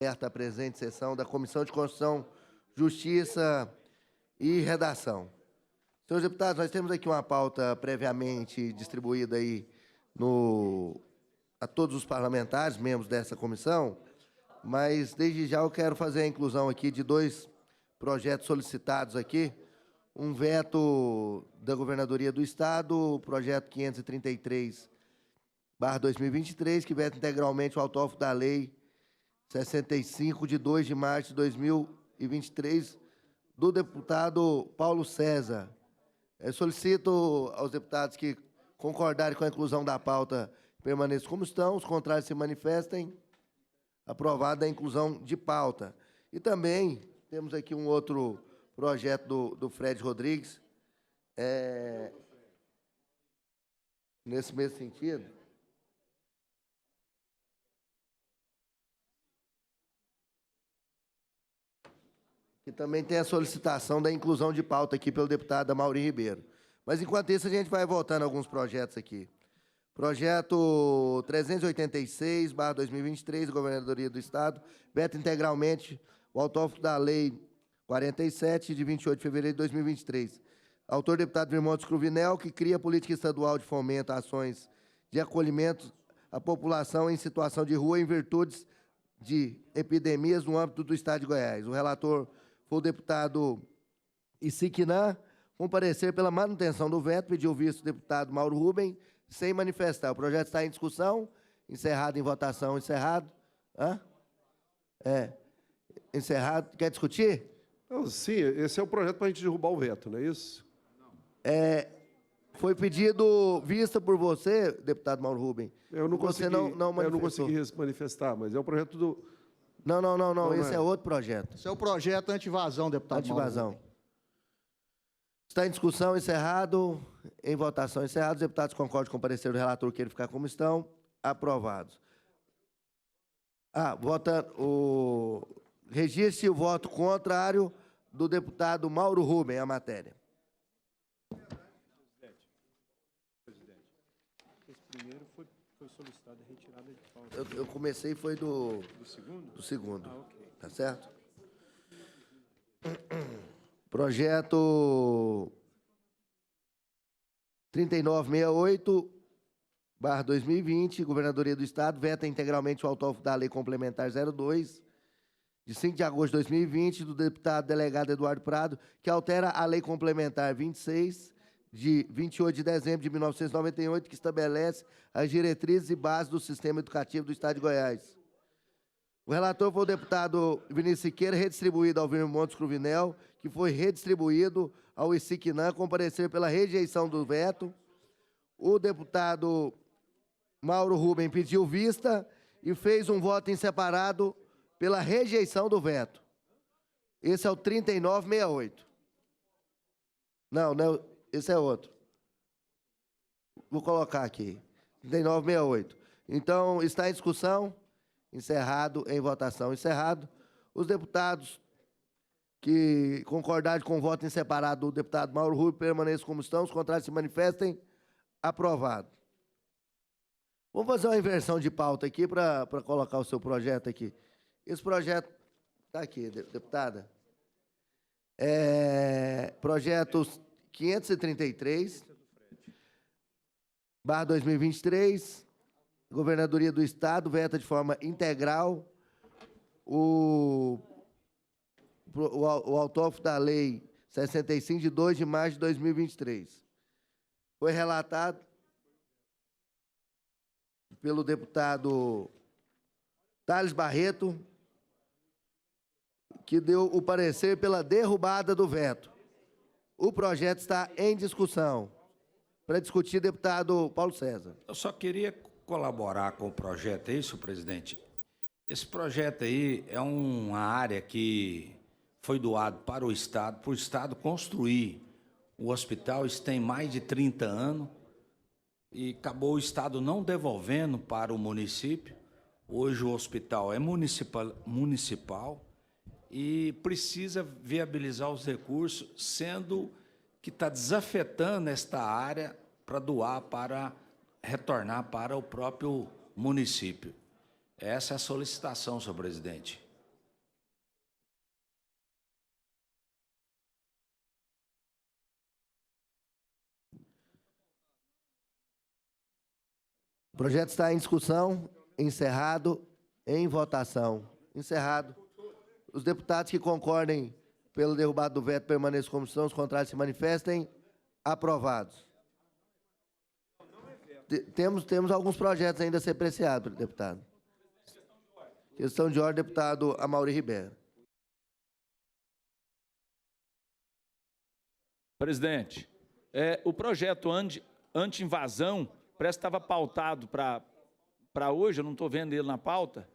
Aberta a presente sessão da Comissão de Constituição, Justiça e Redação. Senhores deputados, nós temos aqui uma pauta previamente distribuída aí a todos os parlamentares, membros dessa comissão, mas desde já eu quero fazer a inclusão aqui de dois projetos solicitados aqui, um veto da Governadoria do Estado, o projeto 533/2023, que veta integralmente o autógrafo da Lei 65, de 2 de março de 2023, do deputado Paulo César. Eu solicito aos deputados que concordarem com a inclusão da pauta permaneçam como estão, os contrários se manifestem. Aprovada a inclusão de pauta. E também temos aqui um outro projeto do Fred Rodrigues, nesse mesmo sentido. Que também tem a solicitação da inclusão de pauta aqui pelo deputado Amaury Ribeiro. Mas, enquanto isso, a gente vai voltando a alguns projetos aqui. Projeto 386/2023, da Governadoria do Estado, veta integralmente o autógrafo da Lei 47, de 28 de fevereiro de 2023. Autor, deputado Virmontes Cruvinel, que cria a política estadual de fomento a ações de acolhimento à população em situação de rua em virtude de epidemias no âmbito do Estado de Goiás. O relator foi o deputado Isiquinã, comparecer pela manutenção do veto, pediu o visto deputado Mauro Rubem, sem manifestar. O projeto está em discussão, encerrado em votação, encerrado. Encerrado. Quer discutir? Não, sim, esse é o projeto para a gente derrubar o veto, não é isso? Foi pedido vista por você, deputado Mauro Rubem. Eu não consegui, não manifestou. eu não consegui manifestar, mas é o projeto do... Não, esse é outro projeto. Esse é o projeto anti-invasão, deputado Mauro. Anti-invasão. Está em discussão, encerrado. Em votação, encerrado. Os deputados concordam com o parecer do relator que ele ficar como estão. Aprovados. Registre o voto contrário do deputado Mauro Rubem à matéria. Presidente, esse primeiro foi solicitado a retirada de pauta. Eu comecei, foi do segundo? Do segundo. Ok. Tá certo? Projeto 3968/2020, Governadoria do Estado, veta integralmente o autógrafo da Lei Complementar 02, de 5 de agosto de 2020, do deputado delegado Eduardo Prado, que altera a Lei Complementar 26, de 28 de dezembro de 1998, que estabelece as diretrizes e bases do sistema educativo do Estado de Goiás. O relator foi o deputado Vinícius Siqueira, redistribuído ao Virmontes Cruvinel, que foi redistribuído ao Isiquinã, comparecer pela rejeição do veto. O deputado Mauro Rubem pediu vista e fez um voto em separado pela rejeição do veto. Esse é o 3968. Não, esse é outro. Vou colocar aqui. 3968. Então, está em discussão. Encerrado, em votação. Encerrado. Os deputados que concordarem com o voto em separado do deputado Mauro Rubem permaneçam como estão, os contrários se manifestem. Aprovado. Vamos fazer uma inversão de pauta aqui para colocar o seu projeto aqui. Esse projeto está aqui, deputada. Projeto 533/2023, Governadoria do Estado, veta de forma integral o autógrafo da Lei 65, de 2 de março de 2023. Foi relatado pelo deputado Thales Barreto, que deu o parecer pela derrubada do veto. O projeto está em discussão. Para discutir, deputado Paulo César. Eu só queria colaborar com o projeto, é isso, presidente? Esse projeto aí é uma área que foi doado para o Estado construir o hospital. Isso tem mais de 30 anos e acabou o Estado não devolvendo para o município. Hoje o hospital é municipal e precisa viabilizar os recursos, sendo que está desafetando esta área para doar, para retornar para o próprio município. Essa é a solicitação, senhor presidente. Projeto está em discussão, encerrado, em votação. Encerrado. Os deputados que concordem pelo derrubado do veto permaneçam como estão, os contrários se manifestem. Aprovados. Temos alguns projetos ainda a ser apreciados, deputado. Questão de ordem, deputado Amaury Ribeiro. Presidente, o projeto anti-invasão parece que estava pautado para hoje, eu não estou vendo ele na pauta.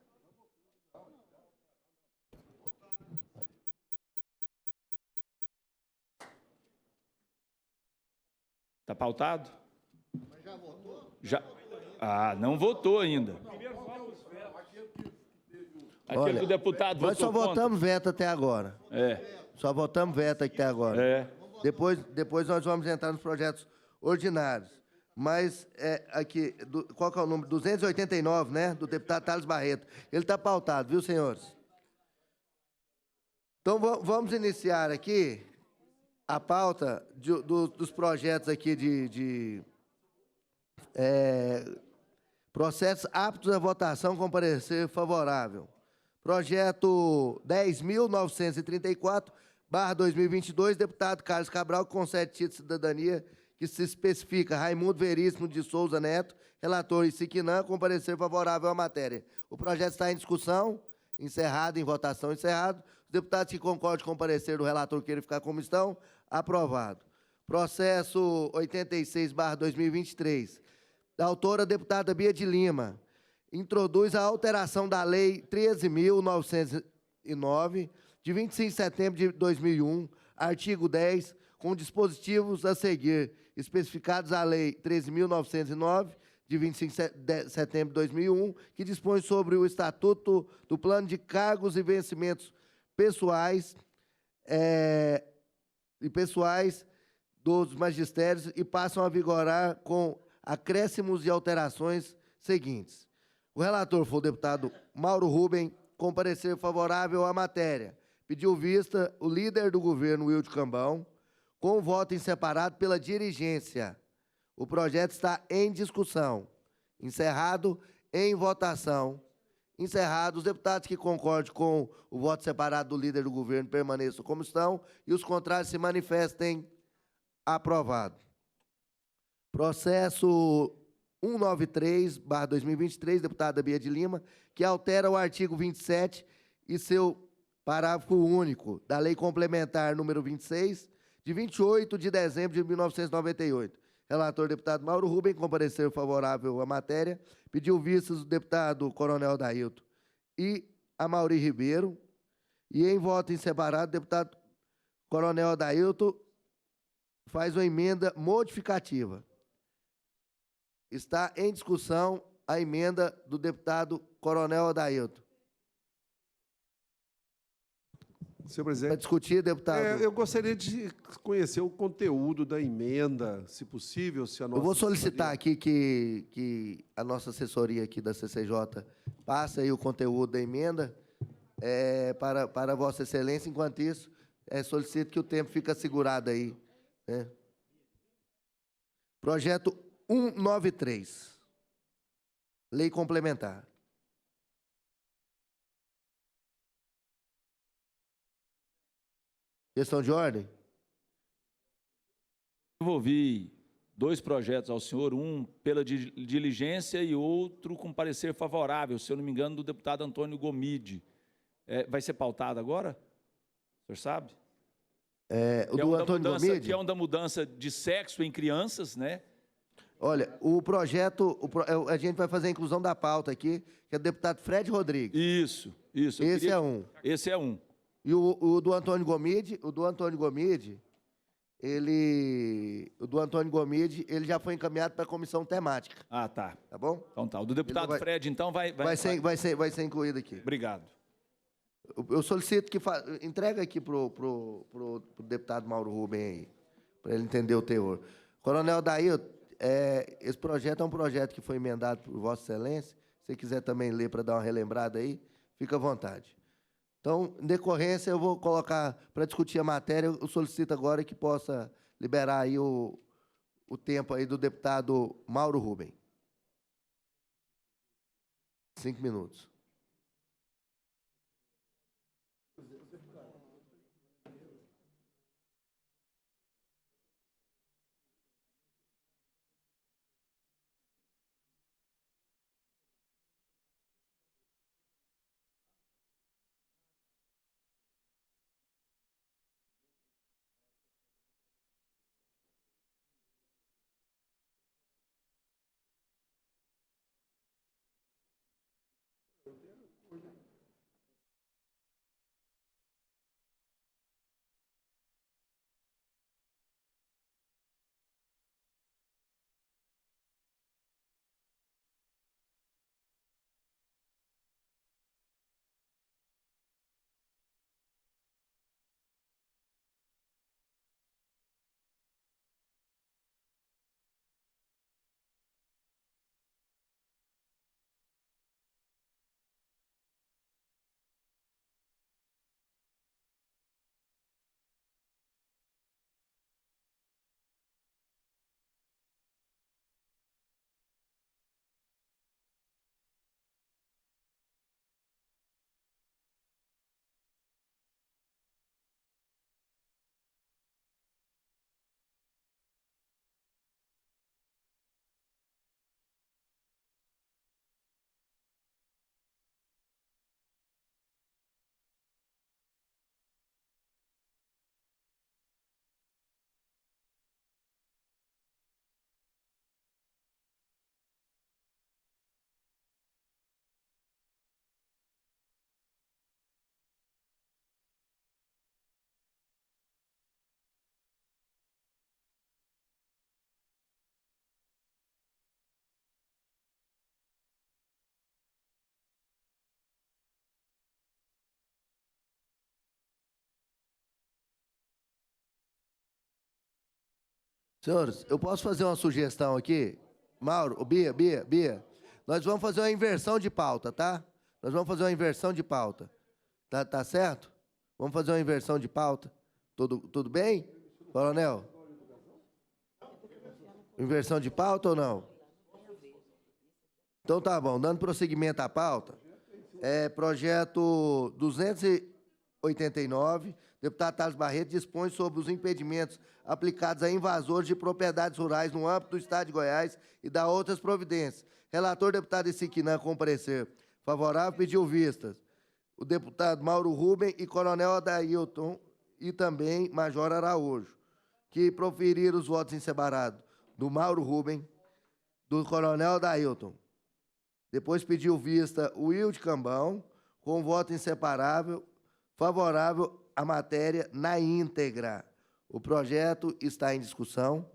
Está pautado? Mas já votou? Já. Ah, não votou ainda. Aquele que o deputado votou nós só votamos veto até agora. Só votamos veto até agora. Depois nós vamos entrar nos projetos ordinários. Mas, aqui, qual que é o número? 289, né? Do deputado Thales Barreto. Ele está pautado, viu, senhores? Então, vamos iniciar aqui a pauta dos projetos aqui de processos aptos à votação com parecer favorável. Projeto 10.934/2022, deputado Carlos Cabral, que concede título de cidadania que se especifica Raimundo Veríssimo de Souza Neto, relator Isiquinã, com parecer favorável à matéria. O projeto está em discussão, encerrado, em votação, encerrado. Os deputados que concordam com o parecer do relator queiram ficar como estão, aprovado. Processo 86/2023, da autora deputada Bia de Lima, introduz a alteração da Lei 13.909, de 25 de setembro de 2001, artigo 10, com dispositivos a seguir, especificados a Lei 13.909, de 25 de setembro de 2001, que dispõe sobre o Estatuto do Plano de Cargos e Vencimentos Pessoais dos magistérios e passam a vigorar com acréscimos e alterações seguintes. O relator foi o deputado Mauro Rubem, com parecer favorável à matéria. Pediu vista o líder do governo, Wilde Cambão, com voto em separado pela dirigência. O projeto está em discussão. Encerrado, em votação. Encerrado, os deputados que concordem com o voto separado do líder do governo permaneçam como estão e os contrários se manifestem. Aprovado. Processo 193/2023, deputada Bia de Lima, que altera o artigo 27 e seu parágrafo único da Lei Complementar número 26, de 28 de dezembro de 1998. Relator, deputado Mauro Rubem, com parecer favorável à matéria, pediu vistas do deputado Coronel Adailton e Amaury Ribeiro, e em voto em separado, o deputado Coronel Adailton faz uma emenda modificativa. Está em discussão a emenda do deputado Coronel Adailton. Senhor presidente. Para discutir, deputado. Eu gostaria de conhecer o conteúdo da emenda, se possível, se a nossa... Eu vou solicitar aqui que a nossa assessoria aqui da CCJ passe aí o conteúdo da emenda para Vossa Excelência. Enquanto isso, solicito que o tempo fique assegurado aí. Né? Projeto 193. Lei complementar. Questão de ordem? Envolvi dois projetos ao senhor, um pela diligência e outro com parecer favorável, se eu não me engano, do deputado Antônio Gomide. Vai ser pautado agora? O senhor sabe? O do Antônio Gomide? Que é um da mudança de sexo em crianças, né? Olha, o projeto, a gente vai fazer a inclusão da pauta aqui, que é do deputado Fred Rodrigues. Isso. Esse é um. Esse é um. E o do Antônio Gomide, ele já foi encaminhado para a comissão temática. Ah, tá. Tá bom? Então tá. O do deputado Fred, então, vai ser incluído aqui. Obrigado. Eu solicito que entrega aqui pro deputado Mauro Rubem aí, para ele entender o teor. Coronel Adailton, esse projeto é um projeto que foi emendado por Vossa Excelência. Se você quiser também ler para dar uma relembrada aí, fica à vontade. Então, em decorrência, eu vou colocar para discutir a matéria. Eu solicito agora que possa liberar aí o tempo aí do deputado Mauro Rubem. 5 minutos. Senhores, eu posso fazer uma sugestão aqui? Mauro, Bia. Nós vamos fazer uma inversão de pauta, tá? Nós vamos fazer uma inversão de pauta. Tá certo? Vamos fazer uma inversão de pauta. Tudo bem, coronel? Inversão de pauta ou não? Então tá bom. Dando prosseguimento à pauta, projeto 289, deputado Thales Barreto dispõe sobre os impedimentos aplicados a invasores de propriedades rurais no âmbito do Estado de Goiás e dá outras providências. Relator, deputado Isiquinã, com parecer favorável, pediu vistas. O deputado Mauro Rubem e coronel Adailton e também Major Araújo, que proferiram os votos em separado do Mauro Rubem, do coronel Adailton. Depois pediu vista o Wilde Cambão, com voto inseparável, favorável à matéria na íntegra. O projeto está em discussão.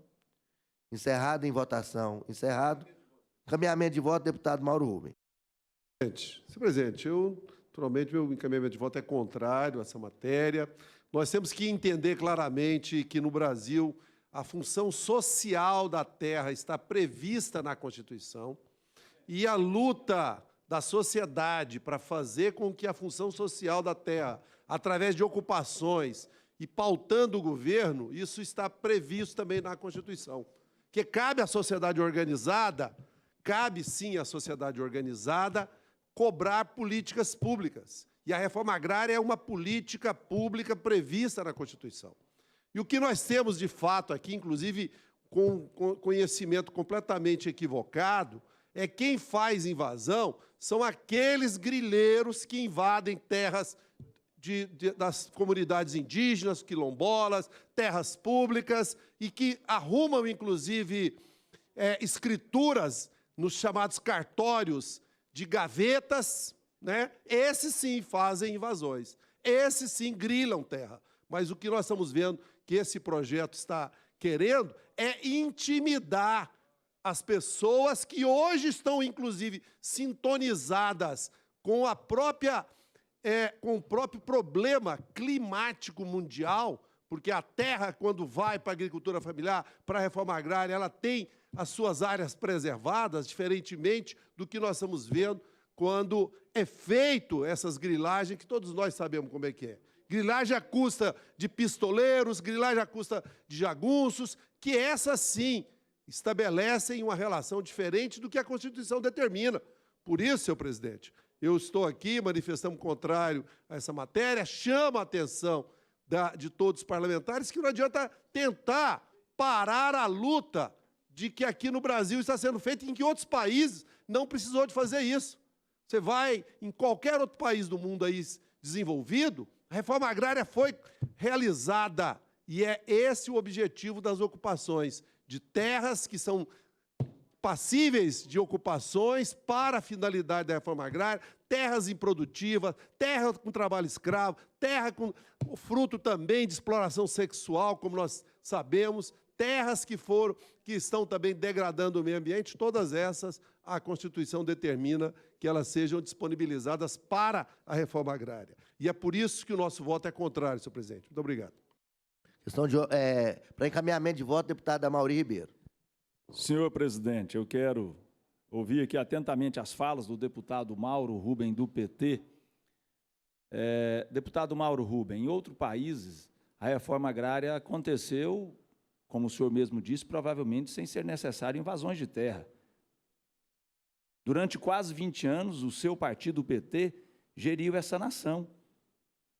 Encerrado em votação. Encerrado. Encaminhamento de voto, deputado Mauro Rubem. Senhor presidente, naturalmente, meu encaminhamento de voto é contrário a essa matéria. Nós temos que entender claramente que, no Brasil, a função social da terra está prevista na Constituição e a luta da sociedade para fazer com que a função social da terra, através de ocupações e pautando o governo, isso está previsto também na Constituição. Que cabe à sociedade organizada, cabe sim à sociedade organizada cobrar políticas públicas. E a reforma agrária é uma política pública prevista na Constituição. E o que nós temos, de fato, aqui, inclusive com conhecimento completamente equivocado, é quem faz invasão são aqueles grileiros que invadem terras das comunidades indígenas, quilombolas, terras públicas, e que arrumam, inclusive, escrituras nos chamados cartórios de gavetas, né? Esses sim fazem invasões, esses sim grilam terra. Mas o que nós estamos vendo que esse projeto está querendo é intimidar as pessoas que hoje estão, inclusive, sintonizadas com a própria com o próprio problema climático mundial, porque a terra, quando vai para a agricultura familiar, para a reforma agrária, ela tem as suas áreas preservadas, diferentemente do que nós estamos vendo quando é feito essas grilagens, que todos nós sabemos como é que é. Grilagem à custa de pistoleiros, grilagem à custa de jagunços, que essas sim estabelecem uma relação diferente do que a Constituição determina. Por isso, senhor presidente, eu estou aqui manifestando contrário a essa matéria, chamo a atenção de todos os parlamentares que não adianta tentar parar a luta de que aqui no Brasil está sendo feito, em que outros países não precisou de fazer isso. Você vai em qualquer outro país do mundo aí desenvolvido, a reforma agrária foi realizada. E é esse o objetivo das ocupações de terras que são passíveis de ocupações para a finalidade da reforma agrária, terras improdutivas, terra com trabalho escravo, terra com o fruto também de exploração sexual, como nós sabemos, terras que estão também degradando o meio ambiente, todas essas a Constituição determina que elas sejam disponibilizadas para a reforma agrária. E é por isso que o nosso voto é contrário, senhor presidente. Muito obrigado. Questão para encaminhamento de voto, deputado Amaury Ribeiro. Senhor presidente, eu quero ouvir aqui atentamente as falas do deputado Mauro Rubem, do PT. Deputado Mauro Rubem, em outros países, a reforma agrária aconteceu, como o senhor mesmo disse, provavelmente sem ser necessário invasões de terra. Durante quase 20 anos, o seu partido, o PT, geriu essa nação.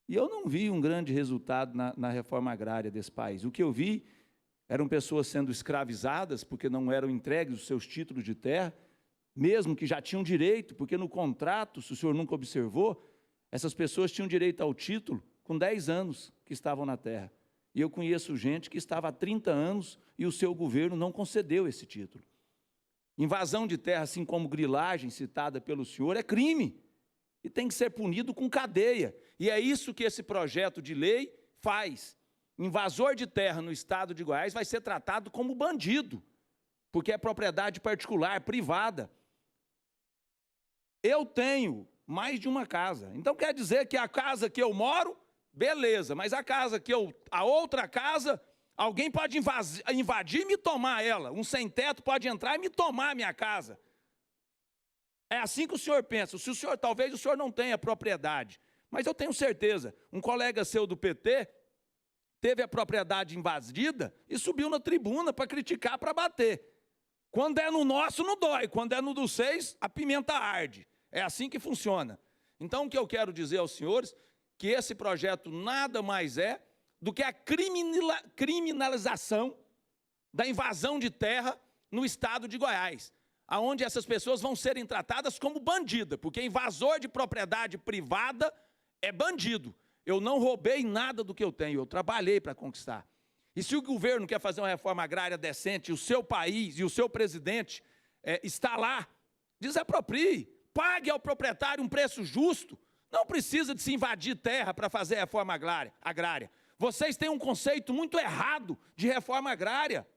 E eu não vi um grande resultado na reforma agrária desse país. O que eu vi eram pessoas sendo escravizadas porque não eram entregues os seus títulos de terra, mesmo que já tinham direito, porque no contrato, se o senhor nunca observou, essas pessoas tinham direito ao título com 10 anos que estavam na terra. E eu conheço gente que estava há 30 anos e o seu governo não concedeu esse título. Invasão de terra, assim como grilagem citada pelo senhor, é crime e tem que ser punido com cadeia. E é isso que esse projeto de lei faz. Invasor de terra no estado de Goiás vai ser tratado como bandido, porque é propriedade particular, privada. Eu tenho mais de uma casa. Então quer dizer que a casa que eu moro, beleza, mas a outra casa, alguém pode invadir e me tomar ela. Um sem-teto pode entrar e me tomar a minha casa. É assim que o senhor pensa. Talvez o senhor não tenha propriedade, mas eu tenho certeza, um colega seu do PT teve a propriedade invadida e subiu na tribuna para criticar, para bater. Quando é no nosso, não dói. Quando é no dos seis, a pimenta arde. É assim que funciona. Então, o que eu quero dizer aos senhores, que esse projeto nada mais é do que a criminalização da invasão de terra no estado de Goiás, aonde essas pessoas vão serem tratadas como bandida, porque invasor de propriedade privada é bandido. Eu não roubei nada do que eu tenho, eu trabalhei para conquistar. E se o governo quer fazer uma reforma agrária decente, o seu país e o seu presidente está lá, desaproprie, pague ao proprietário um preço justo. Não precisa de se invadir terra para fazer reforma agrária. Vocês têm um conceito muito errado de reforma agrária.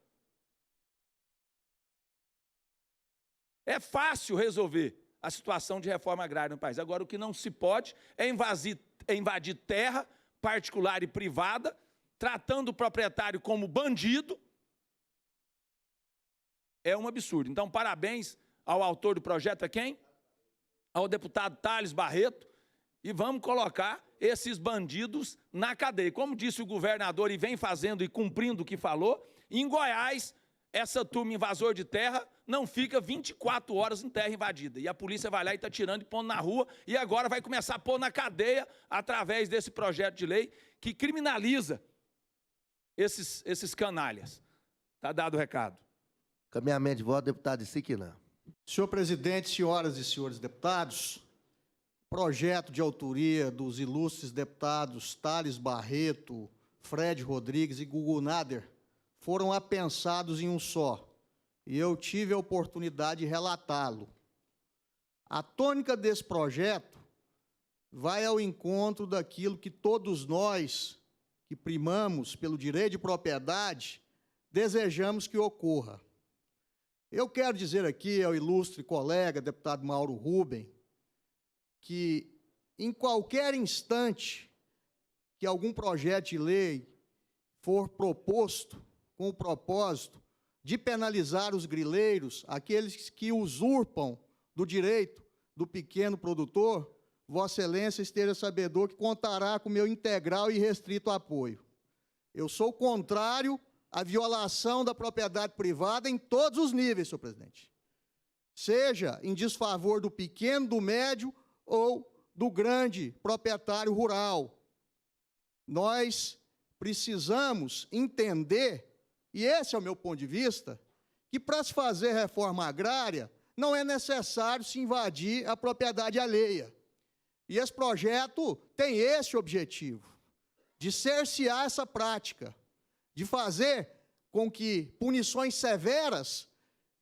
É fácil resolver a situação de reforma agrária no país. Agora, o que não se pode é invadir terra particular e privada, tratando o proprietário como bandido. É um absurdo. Então, parabéns ao autor do projeto, quem? Ao deputado Thales Barreto, e vamos colocar esses bandidos na cadeia. Como disse o governador e vem fazendo e cumprindo o que falou, em Goiás, essa turma invasor de terra não fica 24 horas em terra invadida. E a polícia vai lá e está tirando e pondo na rua, e agora vai começar a pôr na cadeia através desse projeto de lei que criminaliza esses canalhas. Está dado o recado. Caminhamento de voto, deputado Siquina. Senhor presidente, senhoras e senhores deputados, projeto de autoria dos ilustres deputados Thales Barreto, Fred Rodrigues e Gugu Nader foram apensados em um só, e eu tive a oportunidade de relatá-lo. A tônica desse projeto vai ao encontro daquilo que todos nós, que primamos pelo direito de propriedade, desejamos que ocorra. Eu quero dizer aqui ao ilustre colega, deputado Mauro Rubem, que em qualquer instante que algum projeto de lei for proposto com o propósito de penalizar os grileiros, aqueles que usurpam do direito do pequeno produtor, Vossa Excelência esteja sabedor que contará com meu integral e restrito apoio. Eu sou contrário à violação da propriedade privada em todos os níveis, senhor presidente. seja em desfavor do pequeno, do médio ou do grande proprietário rural. Nós precisamos entender, e esse é o meu ponto de vista, que para se fazer reforma agrária não é necessário se invadir a propriedade alheia. E esse projeto tem esse objetivo, de cercear essa prática, de fazer com que punições severas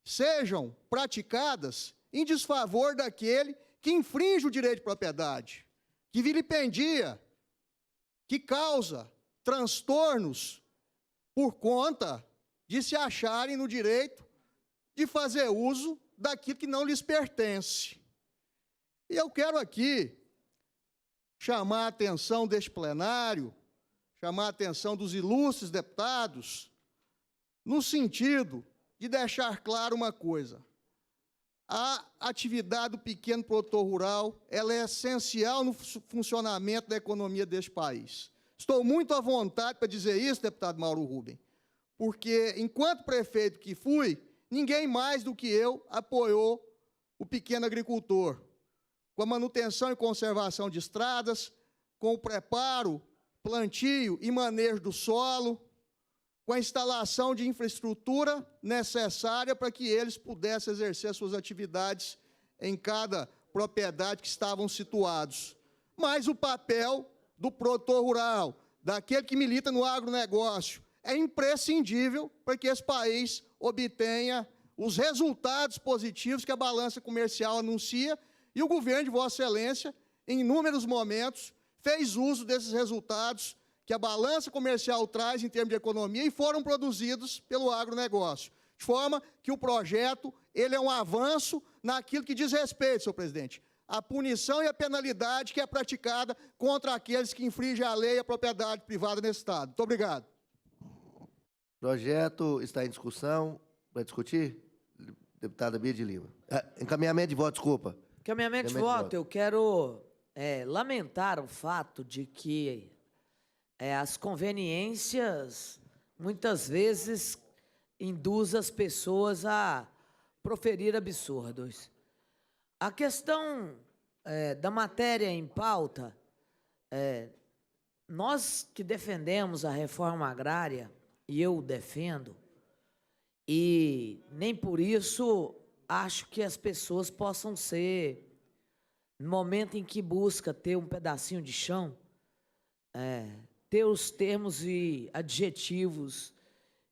sejam praticadas em desfavor daquele que infringe o direito de propriedade, que vilipendia, que causa transtornos por conta de se acharem no direito de fazer uso daquilo que não lhes pertence. E eu quero aqui chamar a atenção deste plenário, chamar a atenção dos ilustres deputados, no sentido de deixar claro uma coisa. A atividade do pequeno produtor rural, ela é essencial no funcionamento da economia deste país. Estou muito à vontade para dizer isso, deputado Mauro Rubem, porque, enquanto prefeito que fui, ninguém mais do que eu apoiou o pequeno agricultor, com a manutenção e conservação de estradas, com o preparo, plantio e manejo do solo, com a instalação de infraestrutura necessária para que eles pudessem exercer suas atividades em cada propriedade que estavam situados. Mas o papel do produtor rural, daquele que milita no agronegócio, é imprescindível para que esse país obtenha os resultados positivos que a balança comercial anuncia, e o governo de Vossa Excelência, em inúmeros momentos, fez uso desses resultados que a balança comercial traz em termos de economia e foram produzidos pelo agronegócio. De forma que o projeto ele é um avanço naquilo que diz respeito, senhor presidente, à punição e à penalidade que é praticada contra aqueles que infringem a lei e a propriedade privada nesse Estado. Muito obrigado. O projeto está em discussão. Vai discutir? Deputada Bia de Lima. Encaminhamento de voto, desculpa. Encaminhamento de voto, eu quero lamentar o fato de que as conveniências, muitas vezes, induzem as pessoas a proferir absurdos. A questão da matéria em pauta, nós que defendemos a reforma agrária, e eu defendo, e nem por isso acho que as pessoas possam ser, no momento em que busca ter um pedacinho de chão, ter os termos e adjetivos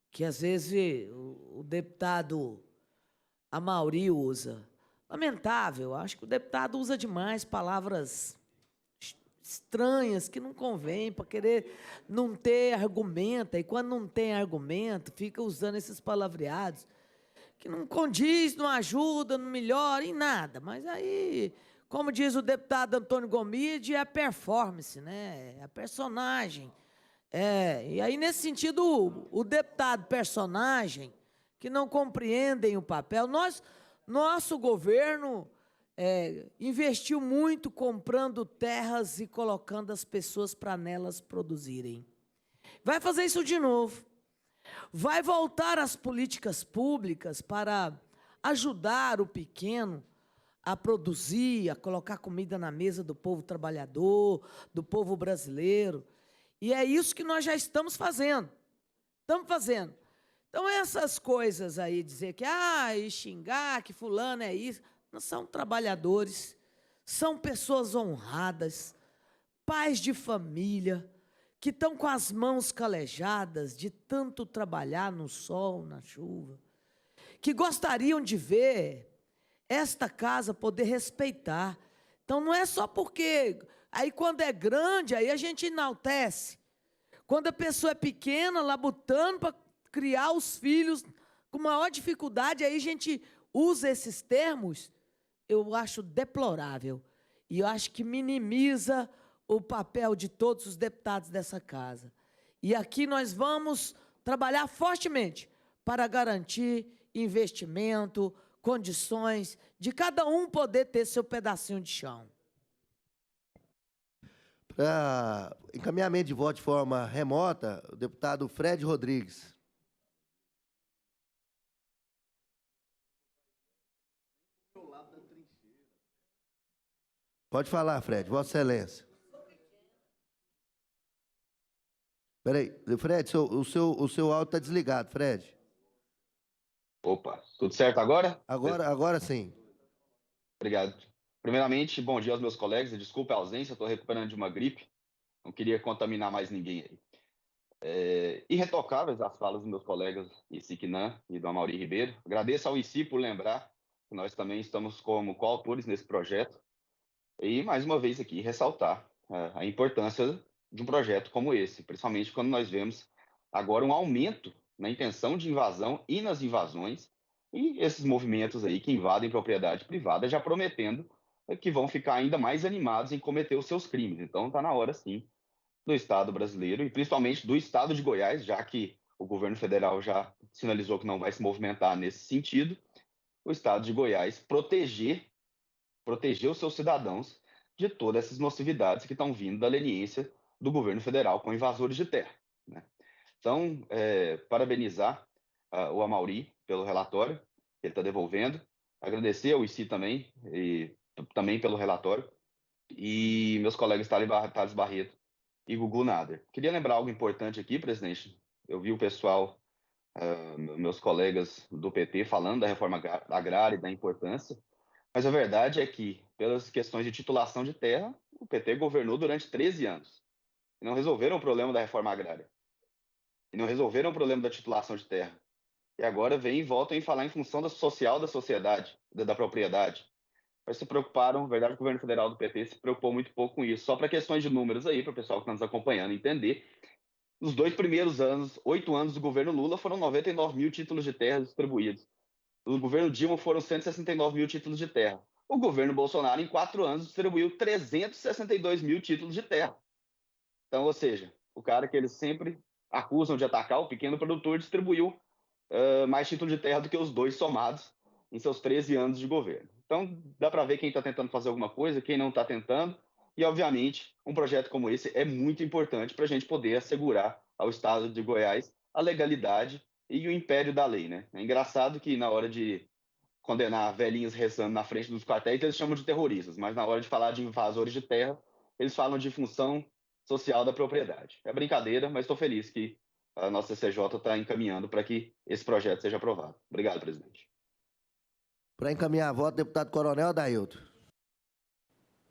que, às vezes, o deputado Amaury usa. Lamentável, acho que o deputado usa demais palavras estranhas que não convém para querer não ter argumento, e quando não tem argumento, fica usando esses palavreados que não condiz, não ajuda, não melhora em nada. Mas aí, como diz o deputado Antônio Gomide, é a performance, né? É a personagem. E aí, nesse sentido, o deputado personagem, que não compreendem o papel, nosso governo investiu muito comprando terras e colocando as pessoas para nelas produzirem. Vai fazer isso de novo. Vai voltar às políticas públicas para ajudar o pequeno a produzir, a colocar comida na mesa do povo trabalhador, do povo brasileiro. E é isso que nós já estamos fazendo. Estamos fazendo. Então, essas coisas aí, dizer que, e xingar, que fulano é isso, não são trabalhadores, são pessoas honradas, pais de família, que estão com as mãos calejadas de tanto trabalhar no sol, na chuva, que gostariam de ver esta casa poder respeitar. Então, não é só porque, aí quando é grande, aí a gente enaltece. Quando a pessoa é pequena, labutando para criar os filhos com maior dificuldade, aí a gente usa esses termos, eu acho deplorável. E eu acho que minimiza o papel de todos os deputados dessa casa. E aqui nós vamos trabalhar fortemente para garantir investimento, condições de cada um poder ter seu pedacinho de chão. Para encaminhamento de voto de forma remota, o deputado Fred Rodrigues. Pode falar, Fred, Vossa Excelência. Peraí, Fred, o seu áudio está desligado, Fred. Opa, tudo certo agora? Agora sim. Obrigado. Primeiramente, bom dia aos meus colegas. Desculpe a ausência, estou recuperando de uma gripe. Não queria contaminar mais ninguém aí. Irretocáveis as falas dos meus colegas Issi Quinan e do Amaury Ribeiro. Agradeço ao Issi por lembrar que nós também estamos como coautores nesse projeto. E, mais uma vez aqui, ressaltar a importância de um projeto como esse, principalmente quando nós vemos agora um aumento na intenção de invasão e nas invasões, e esses movimentos aí que invadem propriedade privada já prometendo que vão ficar ainda mais animados em cometer os seus crimes. Então, está na hora, sim, do Estado brasileiro e principalmente do Estado de Goiás, já que o governo federal já sinalizou que não vai se movimentar nesse sentido, o Estado de Goiás proteger os seus cidadãos de todas essas nocividades que estão vindo da leniência do governo federal com invasores de terra, né? Então, parabenizar o Amaury pelo relatório que ele está devolvendo, agradecer ao ICI também, e também pelo relatório, e meus colegas Thales Barreto e Gugu Nader. Queria lembrar algo importante aqui, presidente. Eu vi o pessoal, meus colegas do PT, falando da reforma agrária e da importância, mas a verdade é que, pelas questões de titulação de terra, o PT governou durante 13 anos e não resolveram o problema da reforma agrária. E não resolveram o problema da titulação de terra. E agora vêm e voltam em falar em função social da sociedade, da propriedade. Mas se preocuparam, na verdade, o governo federal do PT se preocupou muito pouco com isso. Só para questões de números aí, para o pessoal que está nos acompanhando entender, nos 2 primeiros anos, 8 anos do governo Lula, foram 99 mil títulos de terra distribuídos. No governo Dilma foram 169 mil títulos de terra. O governo Bolsonaro, em 4 anos, distribuiu 362 mil títulos de terra. Então, ou seja, o cara que eles sempre acusam de atacar, o pequeno produtor, distribuiu mais títulos de terra do que os dois somados em seus 13 anos de governo. Então, dá para ver quem está tentando fazer alguma coisa, quem não está tentando, e, obviamente, um projeto como esse é muito importante para a gente poder assegurar ao Estado de Goiás a legalidade e o império da lei, né? É engraçado que, na hora de condenar velhinhos rezando na frente dos quartéis, eles chamam de terroristas, mas na hora de falar de invasores de terra, eles falam de função social da propriedade. É brincadeira, mas estou feliz que a nossa CCJ está encaminhando para que esse projeto seja aprovado. Obrigado, presidente. Para encaminhar a voto, deputado Coronel Adailton.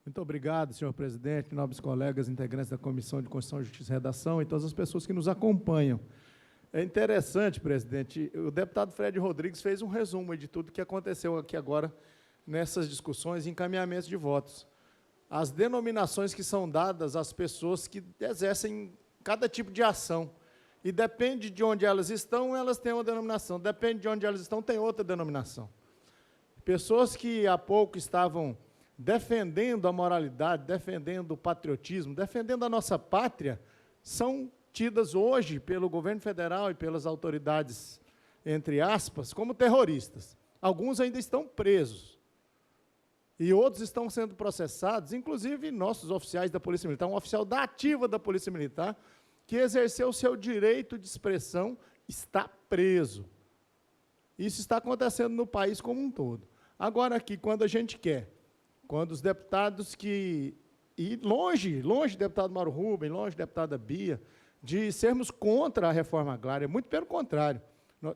Muito obrigado, senhor presidente, nobres colegas, integrantes da Comissão de Constituição, Justiça e Redação e todas as pessoas que nos acompanham. É interessante, presidente, o deputado Fred Rodrigues fez um resumo de tudo que aconteceu aqui agora nessas discussões e encaminhamentos de votos. As denominações que são dadas às pessoas que exercem cada tipo de ação. E depende de onde elas estão, elas têm uma denominação. Depende de onde elas estão, tem outra denominação. Pessoas que há pouco estavam defendendo a moralidade, defendendo o patriotismo, defendendo a nossa pátria, são tidas hoje pelo governo federal e pelas autoridades, entre aspas, como terroristas. Alguns ainda estão presos. E outros estão sendo processados, inclusive nossos oficiais da Polícia Militar, um oficial da ativa da Polícia Militar, que exerceu o seu direito de expressão, está preso. Isso está acontecendo no país como um todo. Agora, aqui, quando a gente quer, quando os deputados que... E longe, deputado Mauro Rubem, longe, deputada Bia, de sermos contra a reforma agrária, muito pelo contrário.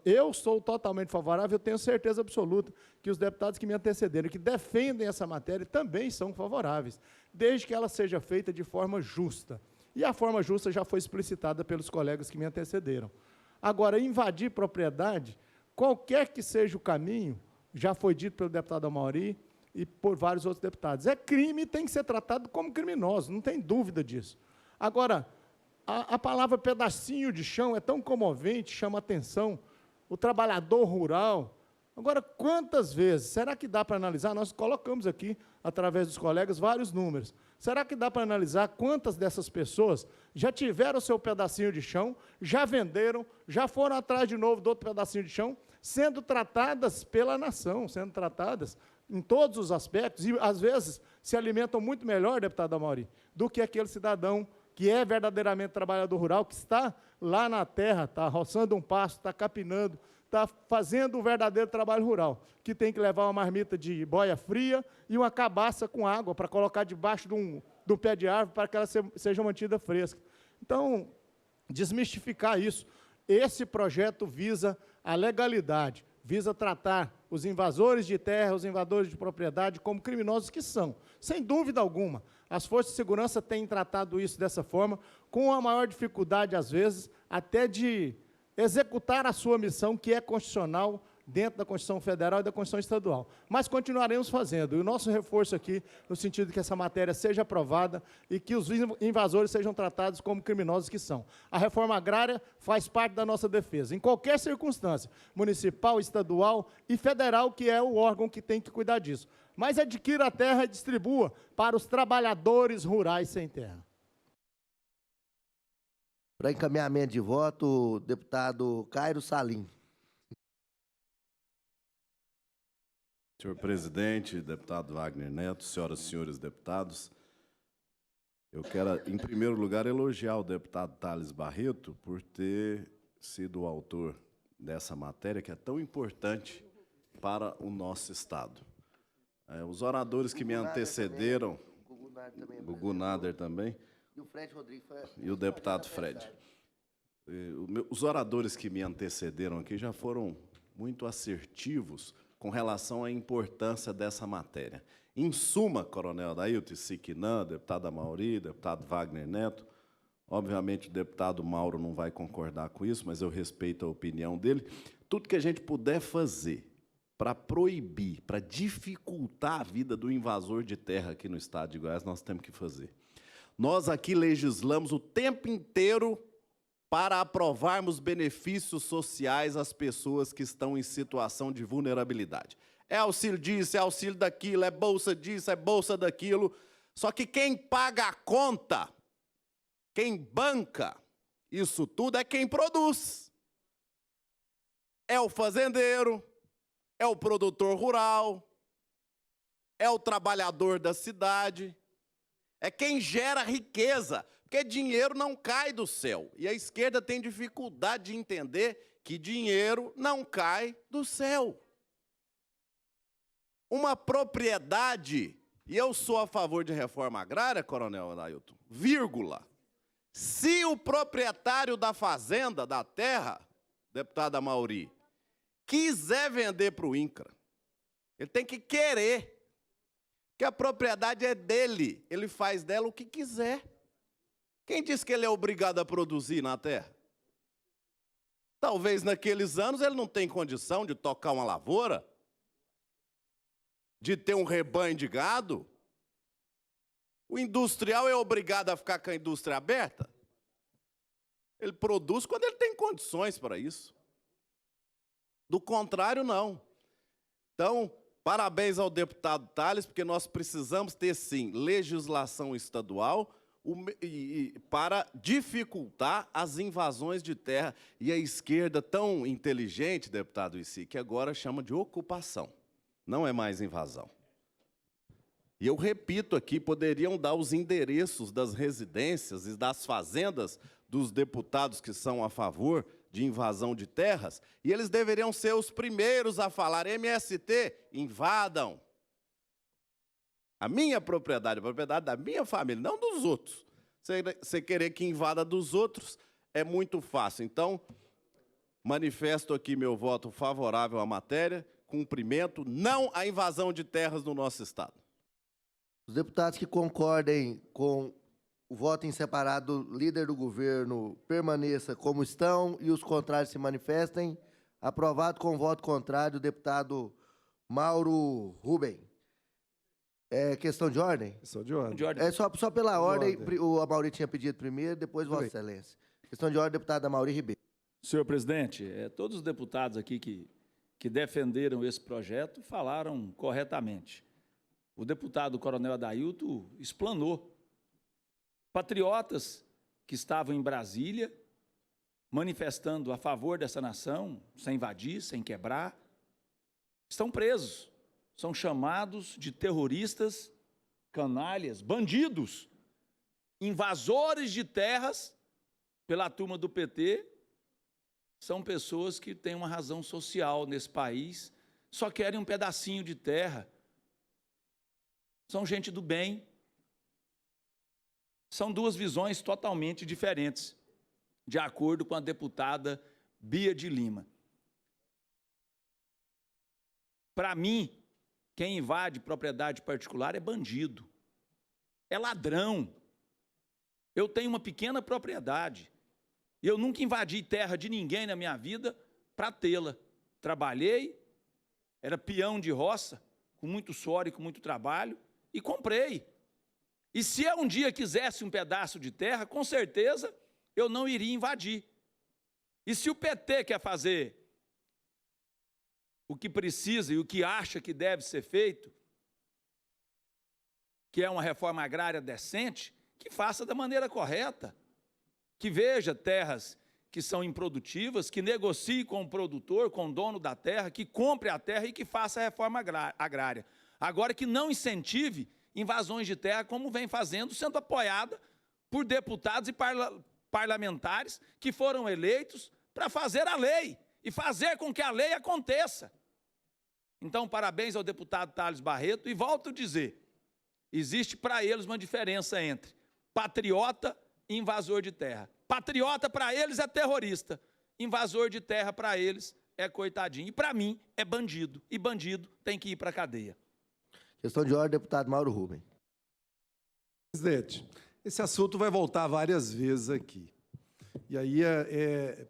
Eu sou totalmente favorável, eu tenho certeza absoluta que os deputados que me antecederam, que defendem essa matéria, também são favoráveis, desde que ela seja feita de forma justa. E a forma justa já foi explicitada pelos colegas que me antecederam. Agora, invadir propriedade, qualquer que seja o caminho, já foi dito pelo deputado Amaury e por vários outros deputados, é crime e tem que ser tratado como criminoso, não tem dúvida disso. Agora, a palavra pedacinho de chão é tão comovente, chama atenção, o trabalhador rural. Agora, quantas vezes, será que dá para analisar? Nós colocamos aqui, através dos colegas, vários números. Será que dá para analisar quantas dessas pessoas já tiveram o seu pedacinho de chão, já venderam, já foram atrás de novo do outro pedacinho de chão, sendo tratadas pela nação, sendo tratadas em todos os aspectos, e, às vezes, se alimentam muito melhor, deputado Amaury, do que aquele cidadão que é verdadeiramente trabalhador rural, que está lá na terra, está roçando um pasto, está capinando, está fazendo o verdadeiro trabalho rural, que tem que levar uma marmita de boia fria e uma cabaça com água para colocar debaixo do pé de árvore para que ela seja mantida fresca. Então, desmistificar isso. Esse projeto visa a legalidade, visa tratar os invasores de terra, os invasores de propriedade como criminosos que são, sem dúvida alguma. As forças de segurança têm tratado isso dessa forma, com a maior dificuldade, às vezes, até de executar a sua missão, que é constitucional, dentro da Constituição Federal e da Constituição Estadual. Mas continuaremos fazendo. E o nosso reforço aqui, no sentido de que essa matéria seja aprovada e que os invasores sejam tratados como criminosos que são. A reforma agrária faz parte da nossa defesa, em qualquer circunstância, municipal, estadual e federal, que é o órgão que tem que cuidar disso. Mas adquira a terra e distribua para os trabalhadores rurais sem terra. Para encaminhamento de voto, o deputado Cairo Salim. Senhor presidente, deputado Wagner Neto, senhoras e senhores deputados, eu quero, em primeiro lugar, elogiar o deputado Thales Barreto por ter sido o autor dessa matéria, que é tão importante para o nosso Estado. Os oradores que me antecederam, Gugu Nader também, E o Fred Rodrigues foi... e o deputado Fred. Os oradores que me antecederam aqui já foram muito assertivos com relação à importância dessa matéria. Em suma, coronel Adailton, Siquinã, deputado Amauri, deputado Wagner Neto, obviamente o deputado Mauro não vai concordar com isso, mas eu respeito a opinião dele, tudo que a gente puder fazer para proibir, para dificultar a vida do invasor de terra aqui no estado de Goiás, nós temos que fazer. Nós aqui legislamos o tempo inteiro para aprovarmos benefícios sociais às pessoas que estão em situação de vulnerabilidade. É auxílio disso, é auxílio daquilo, é bolsa disso, é bolsa daquilo. Só que quem paga a conta, quem banca isso tudo é quem produz. É o fazendeiro, é o produtor rural, é o trabalhador da cidade, é quem gera riqueza. Porque dinheiro não cai do céu. E a esquerda tem dificuldade de entender que dinheiro não cai do céu. Uma propriedade, e eu sou a favor de reforma agrária, coronel Adailton, vírgula, se o proprietário da fazenda, da terra, deputada Amauri, quiser vender para o INCRA, ele tem que querer, porque a propriedade é dele, ele faz dela o que quiser. Quem diz que ele é obrigado a produzir na terra? Talvez naqueles anos ele não tenha condição de tocar uma lavoura, de ter um rebanho de gado. O industrial é obrigado a ficar com a indústria aberta? Ele produz quando ele tem condições para isso. Do contrário, não. Então, parabéns ao deputado Thales, porque nós precisamos ter, sim, legislação estadual para dificultar as invasões de terra. E a esquerda, tão inteligente, deputado Issi, que agora chama de ocupação. Não é mais invasão. E eu repito aqui, poderiam dar os endereços das residências e das fazendas dos deputados que são a favor de invasão de terras, e eles deveriam ser os primeiros a falar: MST, invadam. A minha propriedade, a propriedade da minha família, não dos outros. Você querer que invada dos outros é muito fácil. Então, manifesto aqui meu voto favorável à matéria, cumprimento, não à invasão de terras no nosso Estado. Os deputados que concordem com o voto em separado do líder do governo permaneça como estão e os contrários se manifestem. Aprovado com voto contrário, o deputado Mauro Rubem. É questão de ordem? Questão de ordem. É só pela ordem. O Amauri tinha pedido primeiro, depois Vossa Excelência. Questão de ordem, deputado Amauri Ribeiro. Senhor presidente, todos os deputados aqui que defenderam esse projeto falaram corretamente. O deputado Coronel Adailton explanou. Patriotas que estavam em Brasília, manifestando a favor dessa nação, sem invadir, sem quebrar, estão presos. São chamados de terroristas, canalhas, bandidos, invasores de terras pela turma do PT, são pessoas que têm uma razão social nesse país, só querem um pedacinho de terra. São gente do bem. São duas visões totalmente diferentes, de acordo com a deputada Bia de Lima. Para mim, quem invade propriedade particular é bandido, é ladrão. Eu tenho uma pequena propriedade. Eu nunca invadi terra de ninguém na minha vida para tê-la. Trabalhei, era peão de roça, com muito suor e com muito trabalho, e comprei. E se eu um dia quisesse um pedaço de terra, com certeza eu não iria invadir. E se o PT quer fazer o que precisa e o que acha que deve ser feito, que é uma reforma agrária decente, que faça da maneira correta, que veja terras que são improdutivas, que negocie com o produtor, com o dono da terra, que compre a terra e que faça a reforma agrária. Agora, que não incentive invasões de terra, como vem fazendo, sendo apoiada por deputados e parlamentares que foram eleitos para fazer a lei e fazer com que a lei aconteça. Então, parabéns ao deputado Thales Barreto, e volto a dizer, existe para eles uma diferença entre patriota e invasor de terra. Patriota para eles é terrorista, invasor de terra para eles é coitadinho. E para mim é bandido, e bandido tem que ir para a cadeia. Questão de ordem, deputado Mauro Rubem. Presidente, esse assunto vai voltar várias vezes aqui. E aí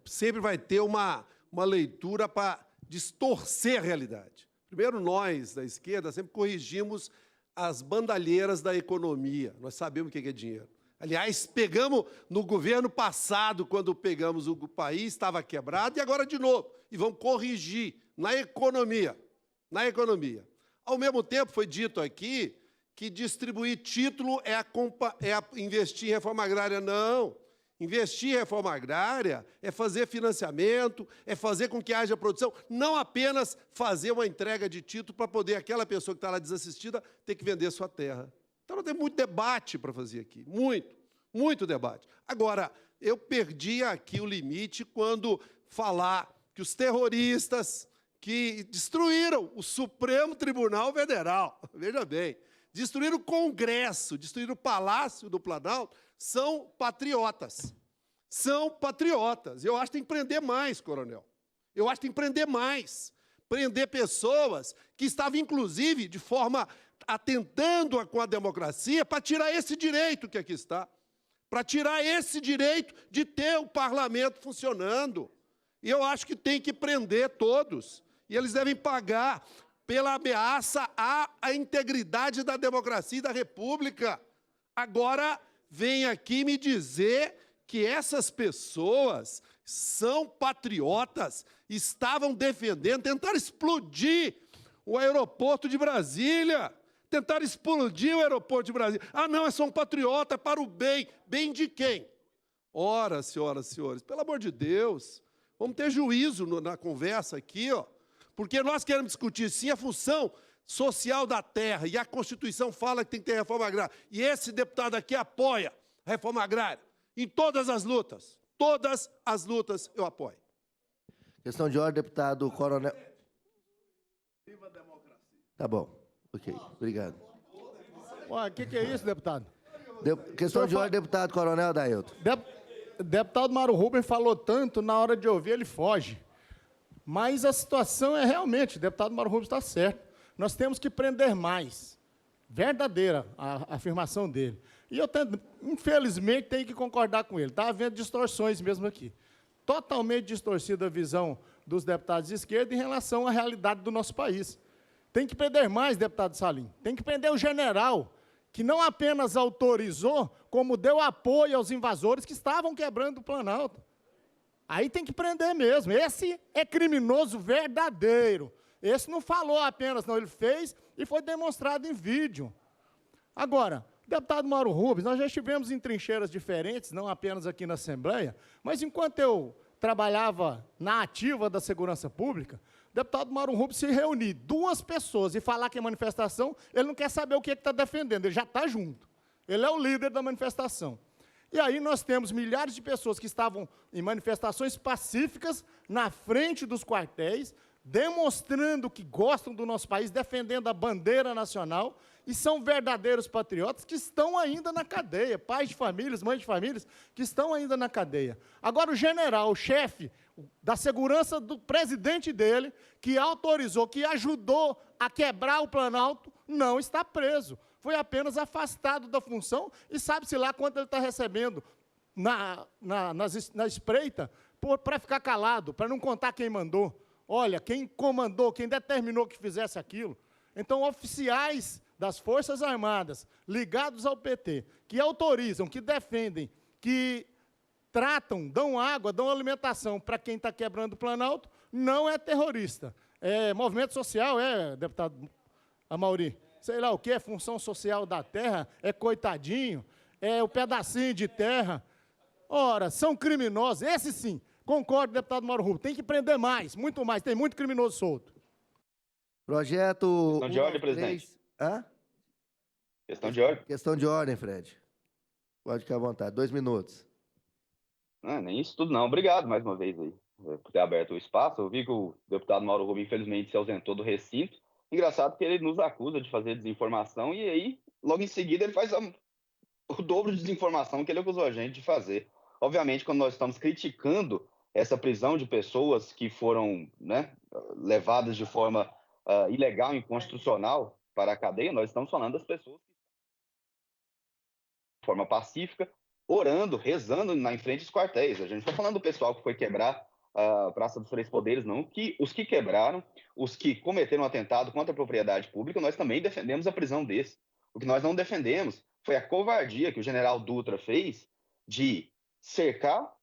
sempre vai ter uma leitura para distorcer a realidade. Primeiro, nós, da esquerda, sempre corrigimos as bandalheiras da economia. Nós sabemos o que é dinheiro. Aliás, pegamos no governo passado, quando pegamos o país, estava quebrado, e agora de novo. E vamos corrigir na economia. Na economia. Ao mesmo tempo, foi dito aqui que distribuir título é investir em reforma agrária. Não. Investir em reforma agrária é fazer financiamento, é fazer com que haja produção, não apenas fazer uma entrega de título para poder aquela pessoa que está lá desassistida ter que vender sua terra. Então, nós temos muito debate para fazer aqui, muito debate. Agora, eu perdi aqui o limite quando falar que os terroristas que destruíram o Supremo Tribunal Federal, veja bem, destruíram o Congresso, destruíram o Palácio do Planalto, são patriotas. São patriotas. Eu acho que tem que prender mais, coronel. Eu acho que tem que prender mais. Prender pessoas que estavam, inclusive, de forma atentando com a democracia, para tirar esse direito que aqui está. Para tirar esse direito de ter o parlamento funcionando. E eu acho que tem que prender todos. E eles devem pagar pela ameaça à integridade da democracia e da república. Agora, vem aqui me dizer que essas pessoas são patriotas, estavam defendendo, tentaram explodir o aeroporto de Brasília. Tentaram explodir o aeroporto de Brasília. Ah, não, é só um patriota para o bem. Bem de quem? Ora, senhoras e senhores, pelo amor de Deus, vamos ter juízo na conversa aqui, ó, porque nós queremos discutir, sim, a função social da terra, e a Constituição fala que tem que ter reforma agrária. E esse deputado aqui apoia a reforma agrária em todas as lutas. Todas as lutas eu apoio. Questão de ordem, deputado Coronel. Viva a democracia. Tá bom. Ok, obrigado. O que é isso, deputado? Questão de ordem, deputado Coronel Adailton. Deputado Mauro Rubem falou tanto, na hora de ouvir ele foge. Mas a situação é realmente, o deputado Mauro Rubem está certo. Nós temos que prender mais. Verdadeira a afirmação dele. E eu, infelizmente, tenho que concordar com ele. Está havendo distorções mesmo aqui. Totalmente distorcida a visão dos deputados de esquerda em relação à realidade do nosso país. Tem que prender mais, deputado Salim. Tem que prender o general, que não apenas autorizou, como deu apoio aos invasores que estavam quebrando o Planalto. Aí tem que prender mesmo. Esse é criminoso verdadeiro. Esse não falou apenas, não. Ele fez e foi demonstrado em vídeo. Agora, deputado Mauro Rubens, nós já estivemos em trincheiras diferentes, não apenas aqui na Assembleia, mas enquanto eu trabalhava na ativa da segurança pública, o deputado Mauro Rubens se reunir duas pessoas e falar que é manifestação, ele não quer saber o que está defendendo, ele já está junto. Ele é o líder da manifestação. E aí nós temos milhares de pessoas que estavam em manifestações pacíficas na frente dos quartéis, demonstrando que gostam do nosso país, defendendo a bandeira nacional, e são verdadeiros patriotas que estão ainda na cadeia, pais de famílias, mães de famílias, que estão ainda na cadeia. Agora, o general, o chefe da segurança do presidente dele, que autorizou, que ajudou a quebrar o Planalto, não está preso. Foi apenas afastado da função e sabe-se lá quanto ele está recebendo na espreita para ficar calado, para não contar quem mandou. Olha, quem comandou, quem determinou que fizesse aquilo. Então, oficiais das Forças Armadas, ligados ao PT, que autorizam, que defendem, que tratam, dão água, dão alimentação para quem está quebrando o Planalto, não é terrorista. É movimento social, deputado Amaury? Sei lá o que, é função social da terra, é coitadinho, é o pedacinho de terra. Ora, são criminosos, esses sim. Concordo, deputado Mauro Rubio, tem que prender mais, muito mais, tem muito criminoso solto. Projeto... Questão de ordem, presidente. Hã? Questão de ordem. Questão de ordem, Fred. Pode ficar à vontade, 2 minutos. Não, nem isso tudo não. Obrigado mais uma vez aí por ter aberto o espaço. Eu vi que o deputado Mauro Rubio, infelizmente, se ausentou do recinto. Engraçado que ele nos acusa de fazer desinformação e aí, logo em seguida, ele faz o dobro de desinformação que ele acusou a gente de fazer. Obviamente, quando nós estamos criticando essa prisão de pessoas que foram, né, levadas de forma ilegal e inconstitucional para a cadeia, nós estamos falando das pessoas que de forma pacífica, orando, rezando em frente dos quartéis. A gente não está falando do pessoal que foi quebrar a Praça dos Três Poderes, não. Os que quebraram, os que cometeram um atentado contra a propriedade pública, nós também defendemos a prisão desses. O que nós não defendemos foi a covardia que o general Dutra fez de cercar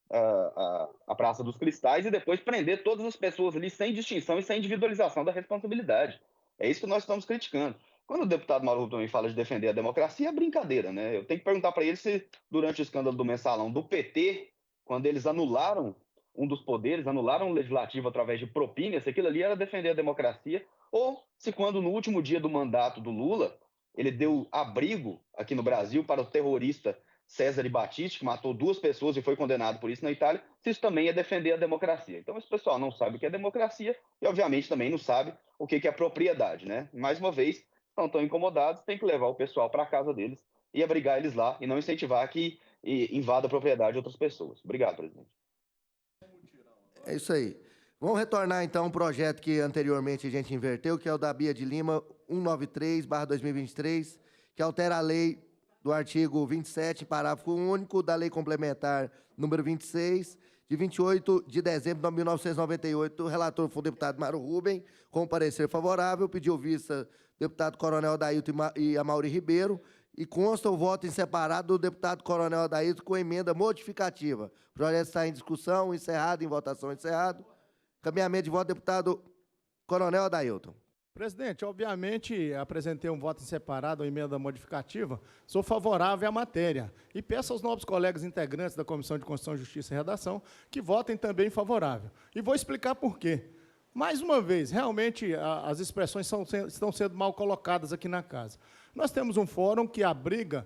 a Praça dos Cristais e depois prender todas as pessoas ali sem distinção e sem individualização da responsabilidade. É isso que nós estamos criticando. Quando o deputado Mauro Rubio também fala de defender a democracia, é brincadeira, né? Eu tenho que perguntar para ele se, durante o escândalo do Mensalão do PT, quando eles anularam um dos poderes, anularam o legislativo através de propina, se aquilo ali era defender a democracia, ou se quando no último dia do mandato do Lula, ele deu abrigo aqui no Brasil para o terrorista César Battisti, que matou 2 pessoas e foi condenado por isso na Itália, se isso também é defender a democracia. Então, esse pessoal não sabe o que é democracia e, obviamente, também não sabe o que é propriedade, né? Mais uma vez, estão tão incomodados, tem que levar o pessoal para a casa deles e abrigar eles lá e não incentivar que invada a propriedade de outras pessoas. Obrigado, presidente. É isso aí. Vamos retornar, então, um projeto que anteriormente a gente inverteu, que é o da Bia de Lima, 193/2023, que altera a lei do artigo 27, parágrafo único, da Lei Complementar número 26, de 28 de dezembro de 1998. O relator foi o deputado Mauro Rubio, com parecer favorável, pediu vista deputado Coronel Adailton e Amaury Ribeiro, e consta o voto em separado do deputado Coronel Adailton com emenda modificativa. O projeto está em discussão, encerrado, em votação, encerrado. Caminhamento de voto, deputado Coronel Adailton. Presidente, obviamente, apresentei um voto em separado, uma emenda modificativa. Sou favorável à matéria. E peço aos nobres colegas integrantes da Comissão de Constituição, Justiça e Redação que votem também favorável. E vou explicar por quê. Mais uma vez, realmente, as expressões estão sendo mal colocadas aqui na casa. Nós temos um fórum que abriga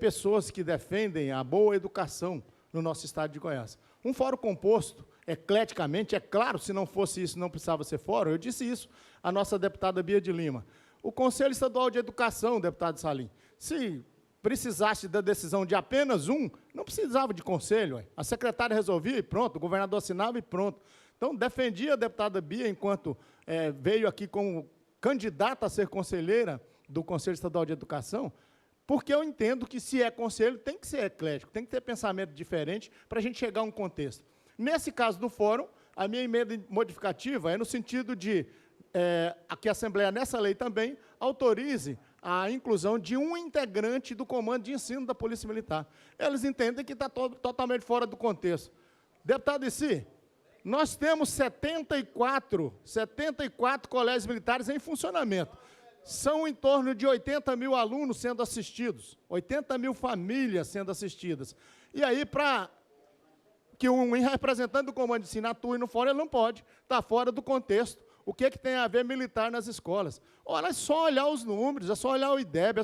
pessoas que defendem a boa educação no nosso estado de Goiás. Um fórum composto, ecleticamente, é claro, se não fosse isso, não precisava ser fórum, eu disse isso à nossa deputada Bia de Lima. O Conselho Estadual de Educação, deputado Salim, se precisasse da decisão de apenas um, não precisava de conselho. A secretária resolvia e pronto, o governador assinava e pronto. Então, defendi a deputada Bia enquanto veio aqui como candidata a ser conselheira do Conselho Estadual de Educação, porque eu entendo que, se é conselho, tem que ser eclético, tem que ter pensamento diferente para a gente chegar a um contexto. Nesse caso do fórum, a minha emenda modificativa é no sentido de que a Assembleia, nessa lei também, autorize a inclusão de um integrante do Comando de Ensino da Polícia Militar. Eles entendem que está totalmente fora do contexto. Deputado Issi, nós temos 74 colégios militares em funcionamento. São em torno de 80 mil alunos sendo assistidos, 80 mil famílias sendo assistidas. E aí, para que um representante do Comando de Ensino atue no fórum, ele não pode, está fora do contexto. O que tem a ver militar nas escolas? Ora, é só olhar os números, é só olhar o IDEB,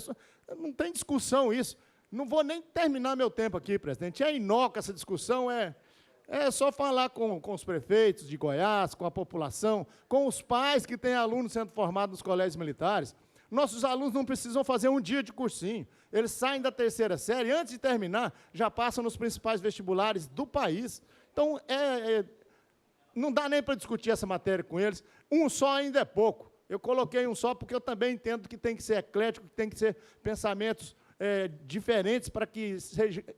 não tem discussão isso. Não vou nem terminar meu tempo aqui, presidente. É inócua essa discussão, é só falar com os prefeitos de Goiás, com a população, com os pais que têm alunos sendo formados nos colégios militares. Nossos alunos não precisam fazer um dia de cursinho. Eles saem da terceira série, antes de terminar, já passam nos principais vestibulares do país. Então, não dá nem para discutir essa matéria com eles. Um só ainda é pouco. Eu coloquei um só porque eu também entendo que tem que ser eclético, que tem que ser pensamentos diferentes para que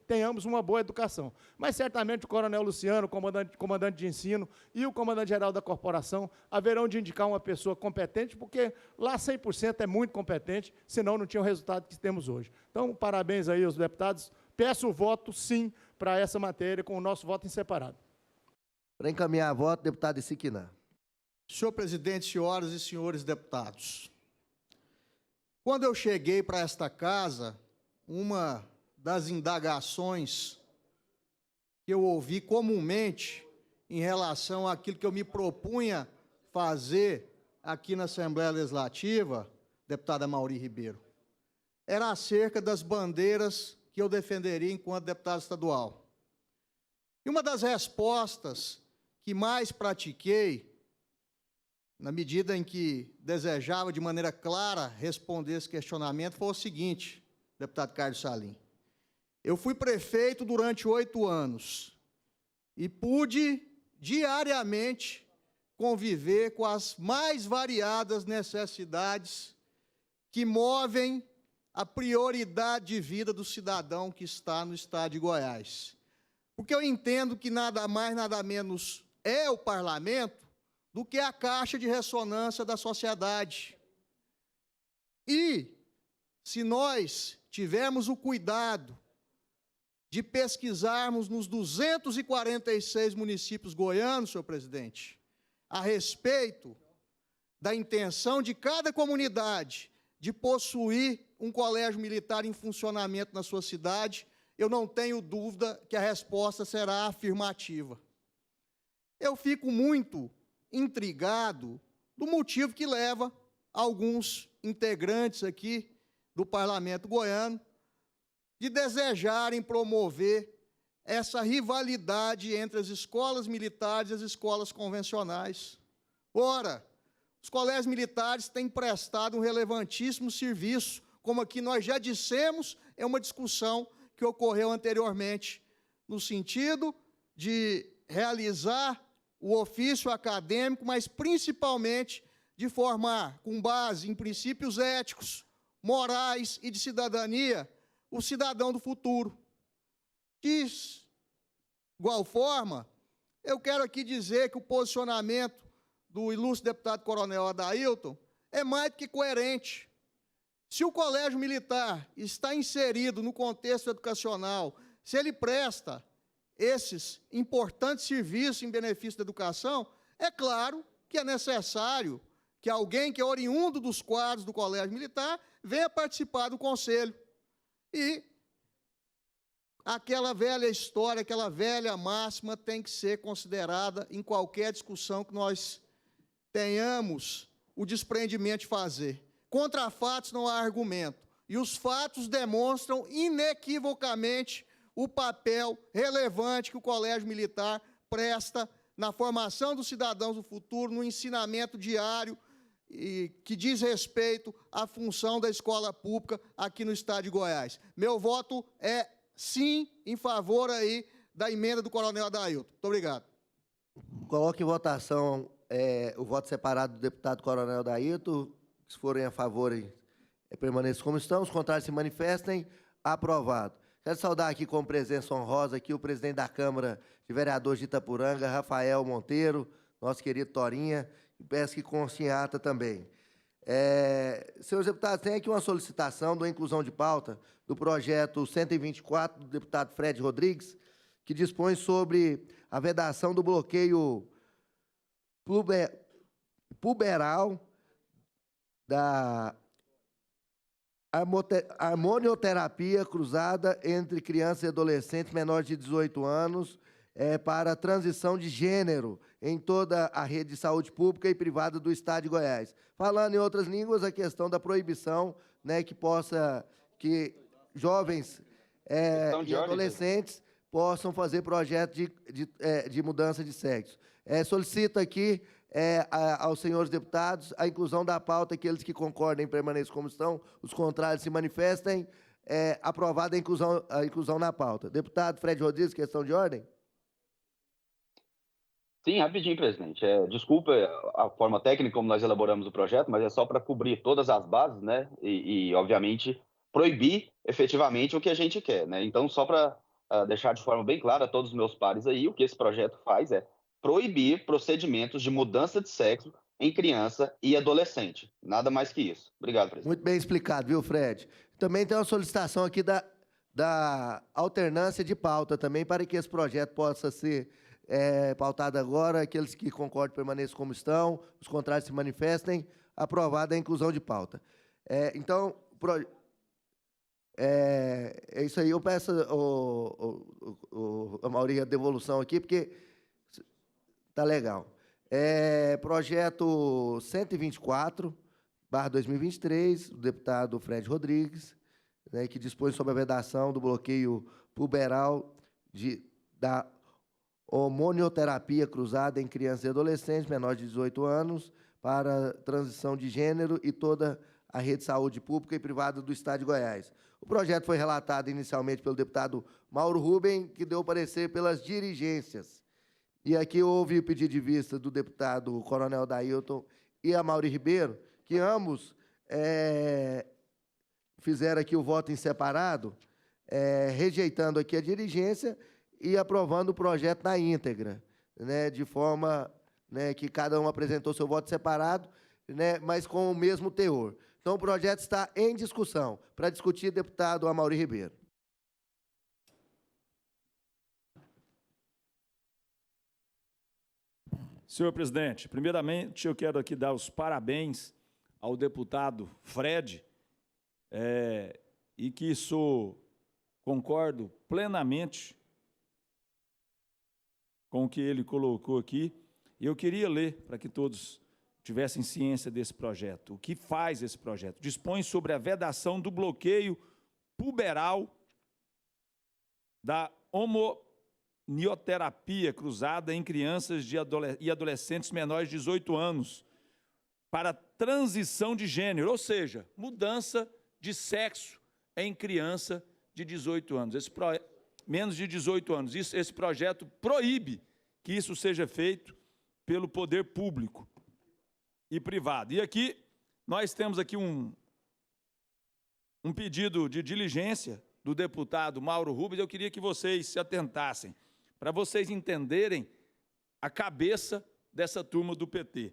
tenhamos uma boa educação. Mas, certamente, o coronel Luciano, comandante de ensino, e o comandante-geral da corporação haverão de indicar uma pessoa competente, porque lá 100% é muito competente, senão não tinha o resultado que temos hoje. Então, parabéns aí aos deputados. Peço o voto, sim, para essa matéria, com o nosso voto em separado. Para encaminhar a voto, deputado Siquinã. Senhor presidente, senhoras e senhores deputados, quando eu cheguei para esta casa, uma das indagações que eu ouvi comumente em relação àquilo que eu me propunha fazer aqui na Assembleia Legislativa, deputada Mauri Ribeiro, era acerca das bandeiras que eu defenderia enquanto deputado estadual. E uma das respostas que mais pratiquei, na medida em que desejava de maneira clara responder esse questionamento, foi o seguinte, deputado Carlos Salim. Eu fui prefeito durante 8 anos e pude diariamente conviver com as mais variadas necessidades que movem a prioridade de vida do cidadão que está no estado de Goiás. Porque eu entendo que nada mais, nada menos é o parlamento do que a caixa de ressonância da sociedade. E, se nós tivermos o cuidado de pesquisarmos nos 246 municípios goianos, senhor presidente, a respeito da intenção de cada comunidade de possuir um colégio militar em funcionamento na sua cidade, eu não tenho dúvida que a resposta será afirmativa. Eu fico muito intrigado do motivo que leva alguns integrantes aqui do Parlamento goiano de desejarem promover essa rivalidade entre as escolas militares e as escolas convencionais. Ora, os colégios militares têm prestado um relevantíssimo serviço, como aqui nós já dissemos, é uma discussão que ocorreu anteriormente, no sentido de realizar o ofício acadêmico, mas principalmente de formar, com base em princípios éticos, morais e de cidadania, o cidadão do futuro. De igual forma, eu quero aqui dizer que o posicionamento do ilustre deputado coronel Adailton é mais do que coerente. Se o colégio militar está inserido no contexto educacional, se ele presta esses importantes serviços em benefício da educação, é claro que é necessário que alguém que é oriundo dos quadros do colégio militar venha participar do conselho. E aquela velha história, aquela velha máxima tem que ser considerada em qualquer discussão que nós tenhamos o desprendimento de fazer. Contra fatos não há argumento. E os fatos demonstram inequivocamente o papel relevante que o colégio militar presta na formação dos cidadãos do futuro, no ensinamento diário e que diz respeito à função da escola pública aqui no estado de Goiás. Meu voto é sim em favor aí da emenda do coronel Adailton. Muito obrigado. Coloque em votação o voto separado do deputado coronel Adailton. Se forem a favor, permaneçam como estão. Os contrários se manifestem. Aprovado. Quero saudar aqui com presença honrosa aqui o presidente da Câmara de Vereadores de Itapuranga, Rafael Monteiro, nosso querido Torinha, e peço que conste em ata também. Senhores deputados, tem aqui uma solicitação da inclusão de pauta do projeto 124 do deputado Fred Rodrigues, que dispõe sobre a vedação do bloqueio puberal da hormonioterapia cruzada entre crianças e adolescentes menores de 18 anos para a transição de gênero em toda a rede de saúde pública e privada do Estado de Goiás. Falando em outras línguas, a questão da proibição, né, que jovens Questão de e ordem, adolescentes possam fazer projetos de mudança de sexo. Solicito aqui aos senhores deputados a inclusão da pauta, aqueles que concordem permaneçam como estão, os contrários se manifestem. Aprovada a inclusão na pauta. Deputado Fred Rodrigues, questão de ordem? Sim, rapidinho, presidente. Desculpa a forma técnica como nós elaboramos o projeto, mas é só para cobrir todas as bases, né? E, obviamente, proibir efetivamente o que a gente quer, né? Então, só para deixar de forma bem clara a todos os meus pares aí, o que esse projeto faz é proibir procedimentos de mudança de sexo em criança e adolescente. Nada mais que isso. Obrigado, presidente. Muito bem explicado, viu, Fred? Também tem uma solicitação aqui da alternância de pauta também, para que esse projeto possa ser pautado agora. Aqueles que concordam permaneçam como estão, os contrários se manifestem. Aprovada a inclusão de pauta. Então, é isso aí. Eu peço a maioria a devolução aqui, porque tá legal. Projeto 124/2023, do deputado Fred Rodrigues, né, que dispõe sobre a vedação do bloqueio puberal da hormonioterapia cruzada em crianças e adolescentes menores de 18 anos para transição de gênero e toda a rede de saúde pública e privada do Estado de Goiás. O projeto foi relatado inicialmente pelo deputado Mauro Rubem, que deu parecer pelas dirigências. E aqui houve o pedido de vista do deputado Coronel Dailton e a Amaury Ribeiro, que ambos fizeram aqui o voto em separado, rejeitando aqui a dirigência e aprovando o projeto na íntegra, né, de forma, né, que cada um apresentou seu voto separado, né, mas com o mesmo teor. Então, o projeto está em discussão. Para discutir, deputado Amaury Ribeiro. Senhor presidente, primeiramente eu quero aqui dar os parabéns ao deputado Fred, e que concordo plenamente com o que ele colocou aqui. E eu queria ler, para que todos tivessem ciência desse projeto. O que faz esse projeto? Dispõe sobre a vedação do bloqueio puberal da hormonioterapia cruzada em crianças e adolescentes menores de 18 anos para transição de gênero, ou seja, mudança de sexo em criança de 18 anos. Menos de 18 anos. Esse projeto proíbe que isso seja feito pelo poder público e privado. E aqui, nós temos aqui um pedido de diligência do deputado Mauro Rubens. Eu queria que vocês se atentassem, para vocês entenderem a cabeça dessa turma do PT.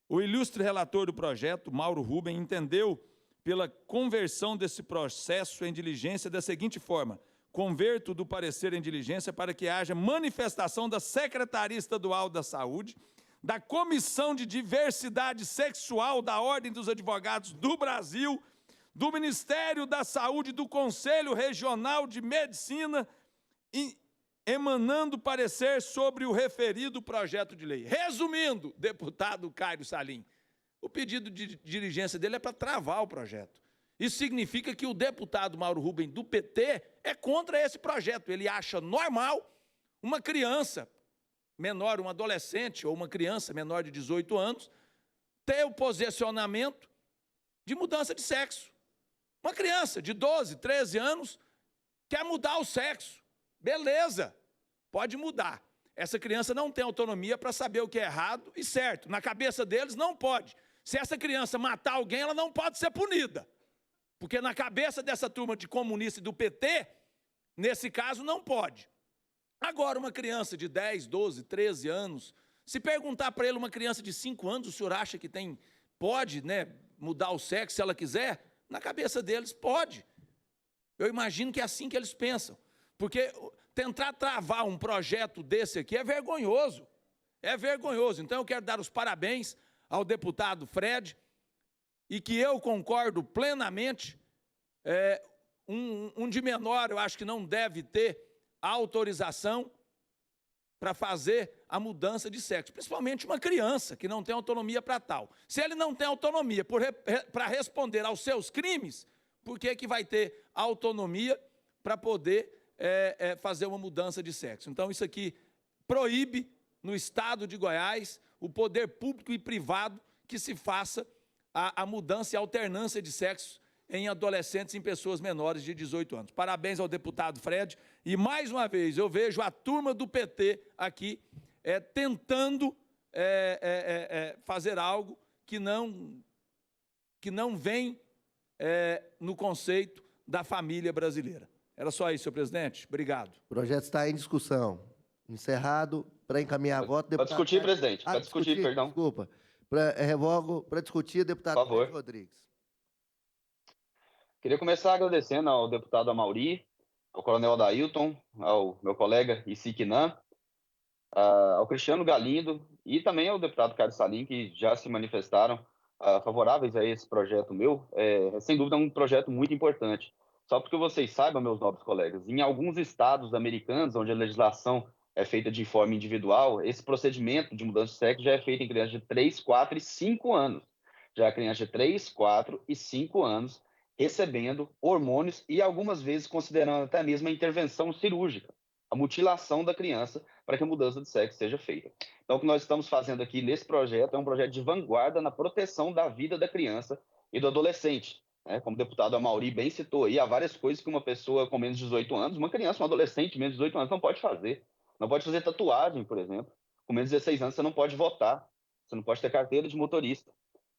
O ilustre relator do projeto, Mauro Rubens, entendeu pela conversão desse processo em diligência da seguinte forma: converto do parecer em diligência para que haja manifestação da Secretaria Estadual da Saúde, da Comissão de Diversidade Sexual da Ordem dos Advogados do Brasil, do Ministério da Saúde, do Conselho Regional de Medicina, emanando parecer sobre o referido projeto de lei. Resumindo, deputado Caio Salim, o pedido de diligência dele é para travar o projeto. Isso significa que o deputado Mauro Rubens, do PT, é contra esse projeto. Ele acha normal uma criança menor, um adolescente ou uma criança menor de 18 anos, ter o posicionamento de mudança de sexo. Uma criança de 12, 13 anos quer mudar o sexo. Beleza, pode mudar. Essa criança não tem autonomia para saber o que é errado e certo. Na cabeça deles, não pode. Se essa criança matar alguém, ela não pode ser punida. Porque na cabeça dessa turma de comunista e do PT, nesse caso, não pode. Agora, uma criança de 10, 12, 13 anos, se perguntar para ele, uma criança de 5 anos, o senhor acha que pode, né, mudar o sexo se ela quiser? Na cabeça deles, pode. Eu imagino que é assim que eles pensam. Porque tentar travar um projeto desse aqui é vergonhoso. É vergonhoso. Então, eu quero dar os parabéns ao deputado Fred, e que eu concordo plenamente, um de menor, eu acho que não deve ter autorização para fazer a mudança de sexo, principalmente uma criança que não tem autonomia para tal. Se ele não tem autonomia para responder aos seus crimes, por que vai ter autonomia para poder fazer uma mudança de sexo. Então, isso aqui proíbe, no estado de Goiás, o poder público e privado que se faça a mudança e alternância de sexo em adolescentes e em pessoas menores de 18 anos. Parabéns ao deputado Fred. E, mais uma vez, eu vejo a turma do PT aqui tentando fazer algo que não vem no conceito da família brasileira. Era só isso, senhor presidente. Obrigado. O projeto está em discussão. Encerrado. Para encaminhar a voto, Para discutir, presidente. Para discutir, perdão. Desculpa. Revogo para discutir, deputado Por favor. Fred Rodrigues. Queria começar agradecendo ao deputado Amauri, ao coronel Adailton, ao meu colega Isiquinan, ao Cristiano Galindo e também ao deputado Carlos Salim, que já se manifestaram favoráveis a esse projeto meu. Sem dúvida, é um projeto muito importante. Só porque vocês saibam, meus nobres colegas, em alguns estados americanos, onde a legislação é feita de forma individual, esse procedimento de mudança de sexo já é feito em crianças de 3, 4 e 5 anos. Já é criança de 3, 4 e 5 anos recebendo hormônios e algumas vezes considerando até mesmo a intervenção cirúrgica, a mutilação da criança para que a mudança de sexo seja feita. Então, o que nós estamos fazendo aqui nesse projeto é um projeto de vanguarda na proteção da vida da criança e do adolescente. Como o deputado Amauri bem citou aí, há várias coisas que uma pessoa com menos de 18 anos, uma criança, um adolescente de menos de 18 anos não pode fazer. Não pode fazer tatuagem, por exemplo. Com menos de 16 anos você não pode votar, você não pode ter carteira de motorista.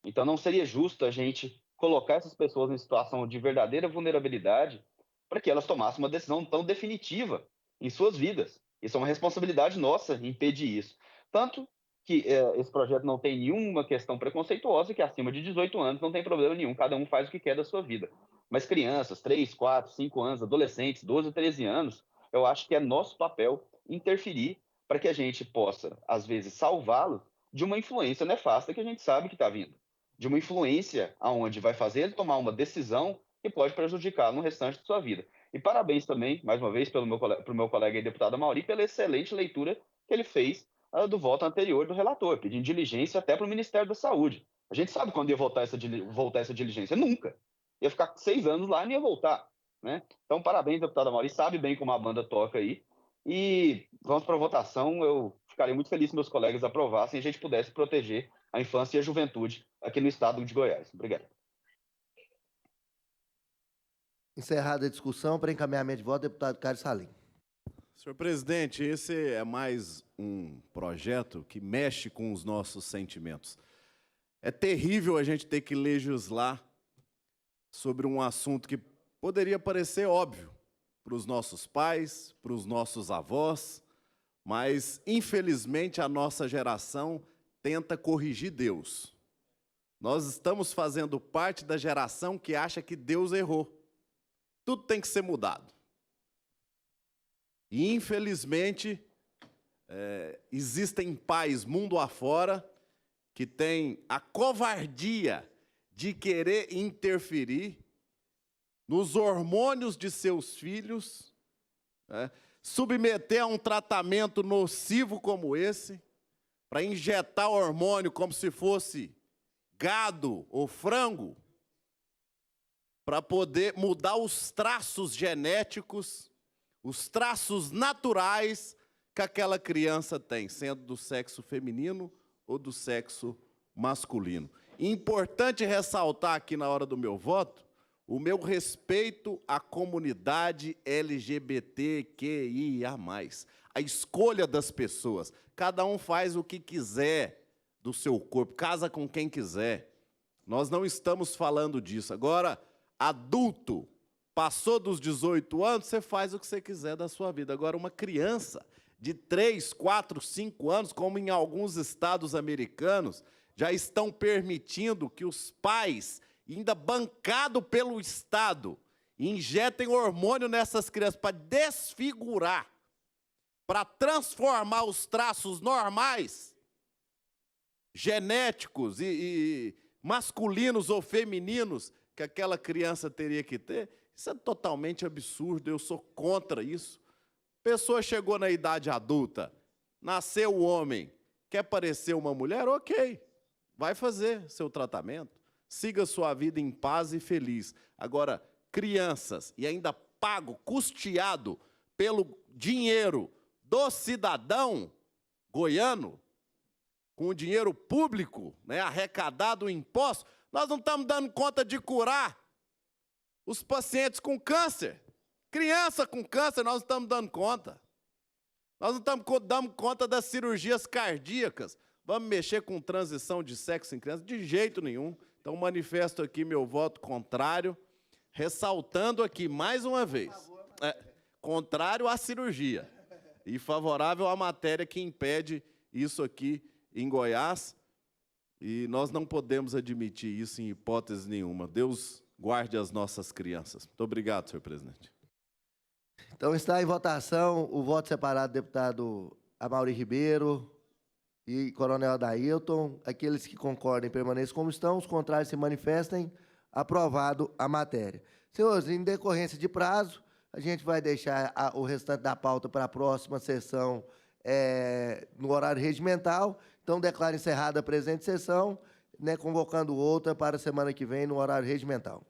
Então, não seria justo a gente colocar essas pessoas em situação de verdadeira vulnerabilidade para que elas tomassem uma decisão tão definitiva em suas vidas. Isso é uma responsabilidade nossa, impedir isso. Tanto que esse projeto não tem nenhuma questão preconceituosa, que acima de 18 anos não tem problema nenhum, cada um faz o que quer da sua vida. Mas crianças, 3, 4, 5 anos, adolescentes, 12, 13 anos, eu acho que é nosso papel interferir para que a gente possa, às vezes, salvá-los de uma influência nefasta que a gente sabe que está vindo. De uma influência aonde vai fazer ele tomar uma decisão que pode prejudicá-lo no restante de sua vida. E parabéns também, mais uma vez, para o meu colega e deputado Amauri, pela excelente leitura que ele fez do voto anterior do relator, pedindo diligência até para o Ministério da Saúde. A gente sabe quando ia voltar essa diligência. Nunca. Ia ficar 6 anos lá e não ia voltar. Né? Então, parabéns, deputado Amauri, sabe bem como a banda toca aí. E vamos para a votação. Eu ficaria muito feliz se meus colegas aprovassem e a gente pudesse proteger a infância e a juventude aqui no estado de Goiás. Obrigado. Encerrada a discussão, para encaminhamento de voto, deputado Carlos Salim. Senhor presidente, esse é mais um projeto que mexe com os nossos sentimentos. É terrível a gente ter que legislar sobre um assunto que poderia parecer óbvio para os nossos pais, para os nossos avós, mas, infelizmente, a nossa geração tenta corrigir Deus. Nós estamos fazendo parte da geração que acha que Deus errou. Tudo tem que ser mudado. E, infelizmente, existem pais mundo afora que têm a covardia de querer interferir nos hormônios de seus filhos, submeter a um tratamento nocivo como esse, para injetar hormônio como se fosse gado ou frango, para poder mudar os traços genéticos, os traços naturais que aquela criança tem, sendo do sexo feminino ou do sexo masculino. Importante ressaltar aqui na hora do meu voto o meu respeito à comunidade LGBTQIA+. A escolha das pessoas. Cada um faz o que quiser do seu corpo, casa com quem quiser. Nós não estamos falando disso. Agora, adulto, passou dos 18 anos, você faz o que você quiser da sua vida. Agora, uma criança de 3, 4, 5 anos, como em alguns estados americanos, já estão permitindo que os pais, ainda bancado pelo Estado, injetem hormônio nessas crianças para desfigurar, para transformar os traços normais, genéticos e masculinos ou femininos que aquela criança teria que ter. Isso é totalmente absurdo, eu sou contra isso. Pessoa chegou na idade adulta, nasceu o homem, quer parecer uma mulher? Ok, vai fazer seu tratamento, siga sua vida em paz e feliz. Agora, crianças, e ainda pago, custeado pelo dinheiro do cidadão goiano, com o dinheiro público, né, arrecadado em imposto, nós não estamos dando conta de curar os pacientes com câncer. Criança com câncer, nós não estamos dando conta. Nós não estamos dando conta das cirurgias cardíacas. Vamos mexer com transição de sexo em criança? De jeito nenhum. Então, manifesto aqui meu voto contrário, ressaltando aqui, mais uma vez, contrário à cirurgia e favorável à matéria que impede isso aqui em Goiás. E nós não podemos admitir isso em hipótese nenhuma. Deus guarde as nossas crianças. Muito obrigado, senhor presidente. Então, está em votação o voto separado do deputado Amaury Ribeiro e coronel Adailton. Aqueles que concordem permaneçam como estão, os contrários se manifestem. Aprovado a matéria. Senhores, em decorrência de prazo, a gente vai deixar o restante da pauta para a próxima sessão no horário regimental. Então, declaro encerrada a presente sessão, né, convocando outra para a semana que vem no horário regimental.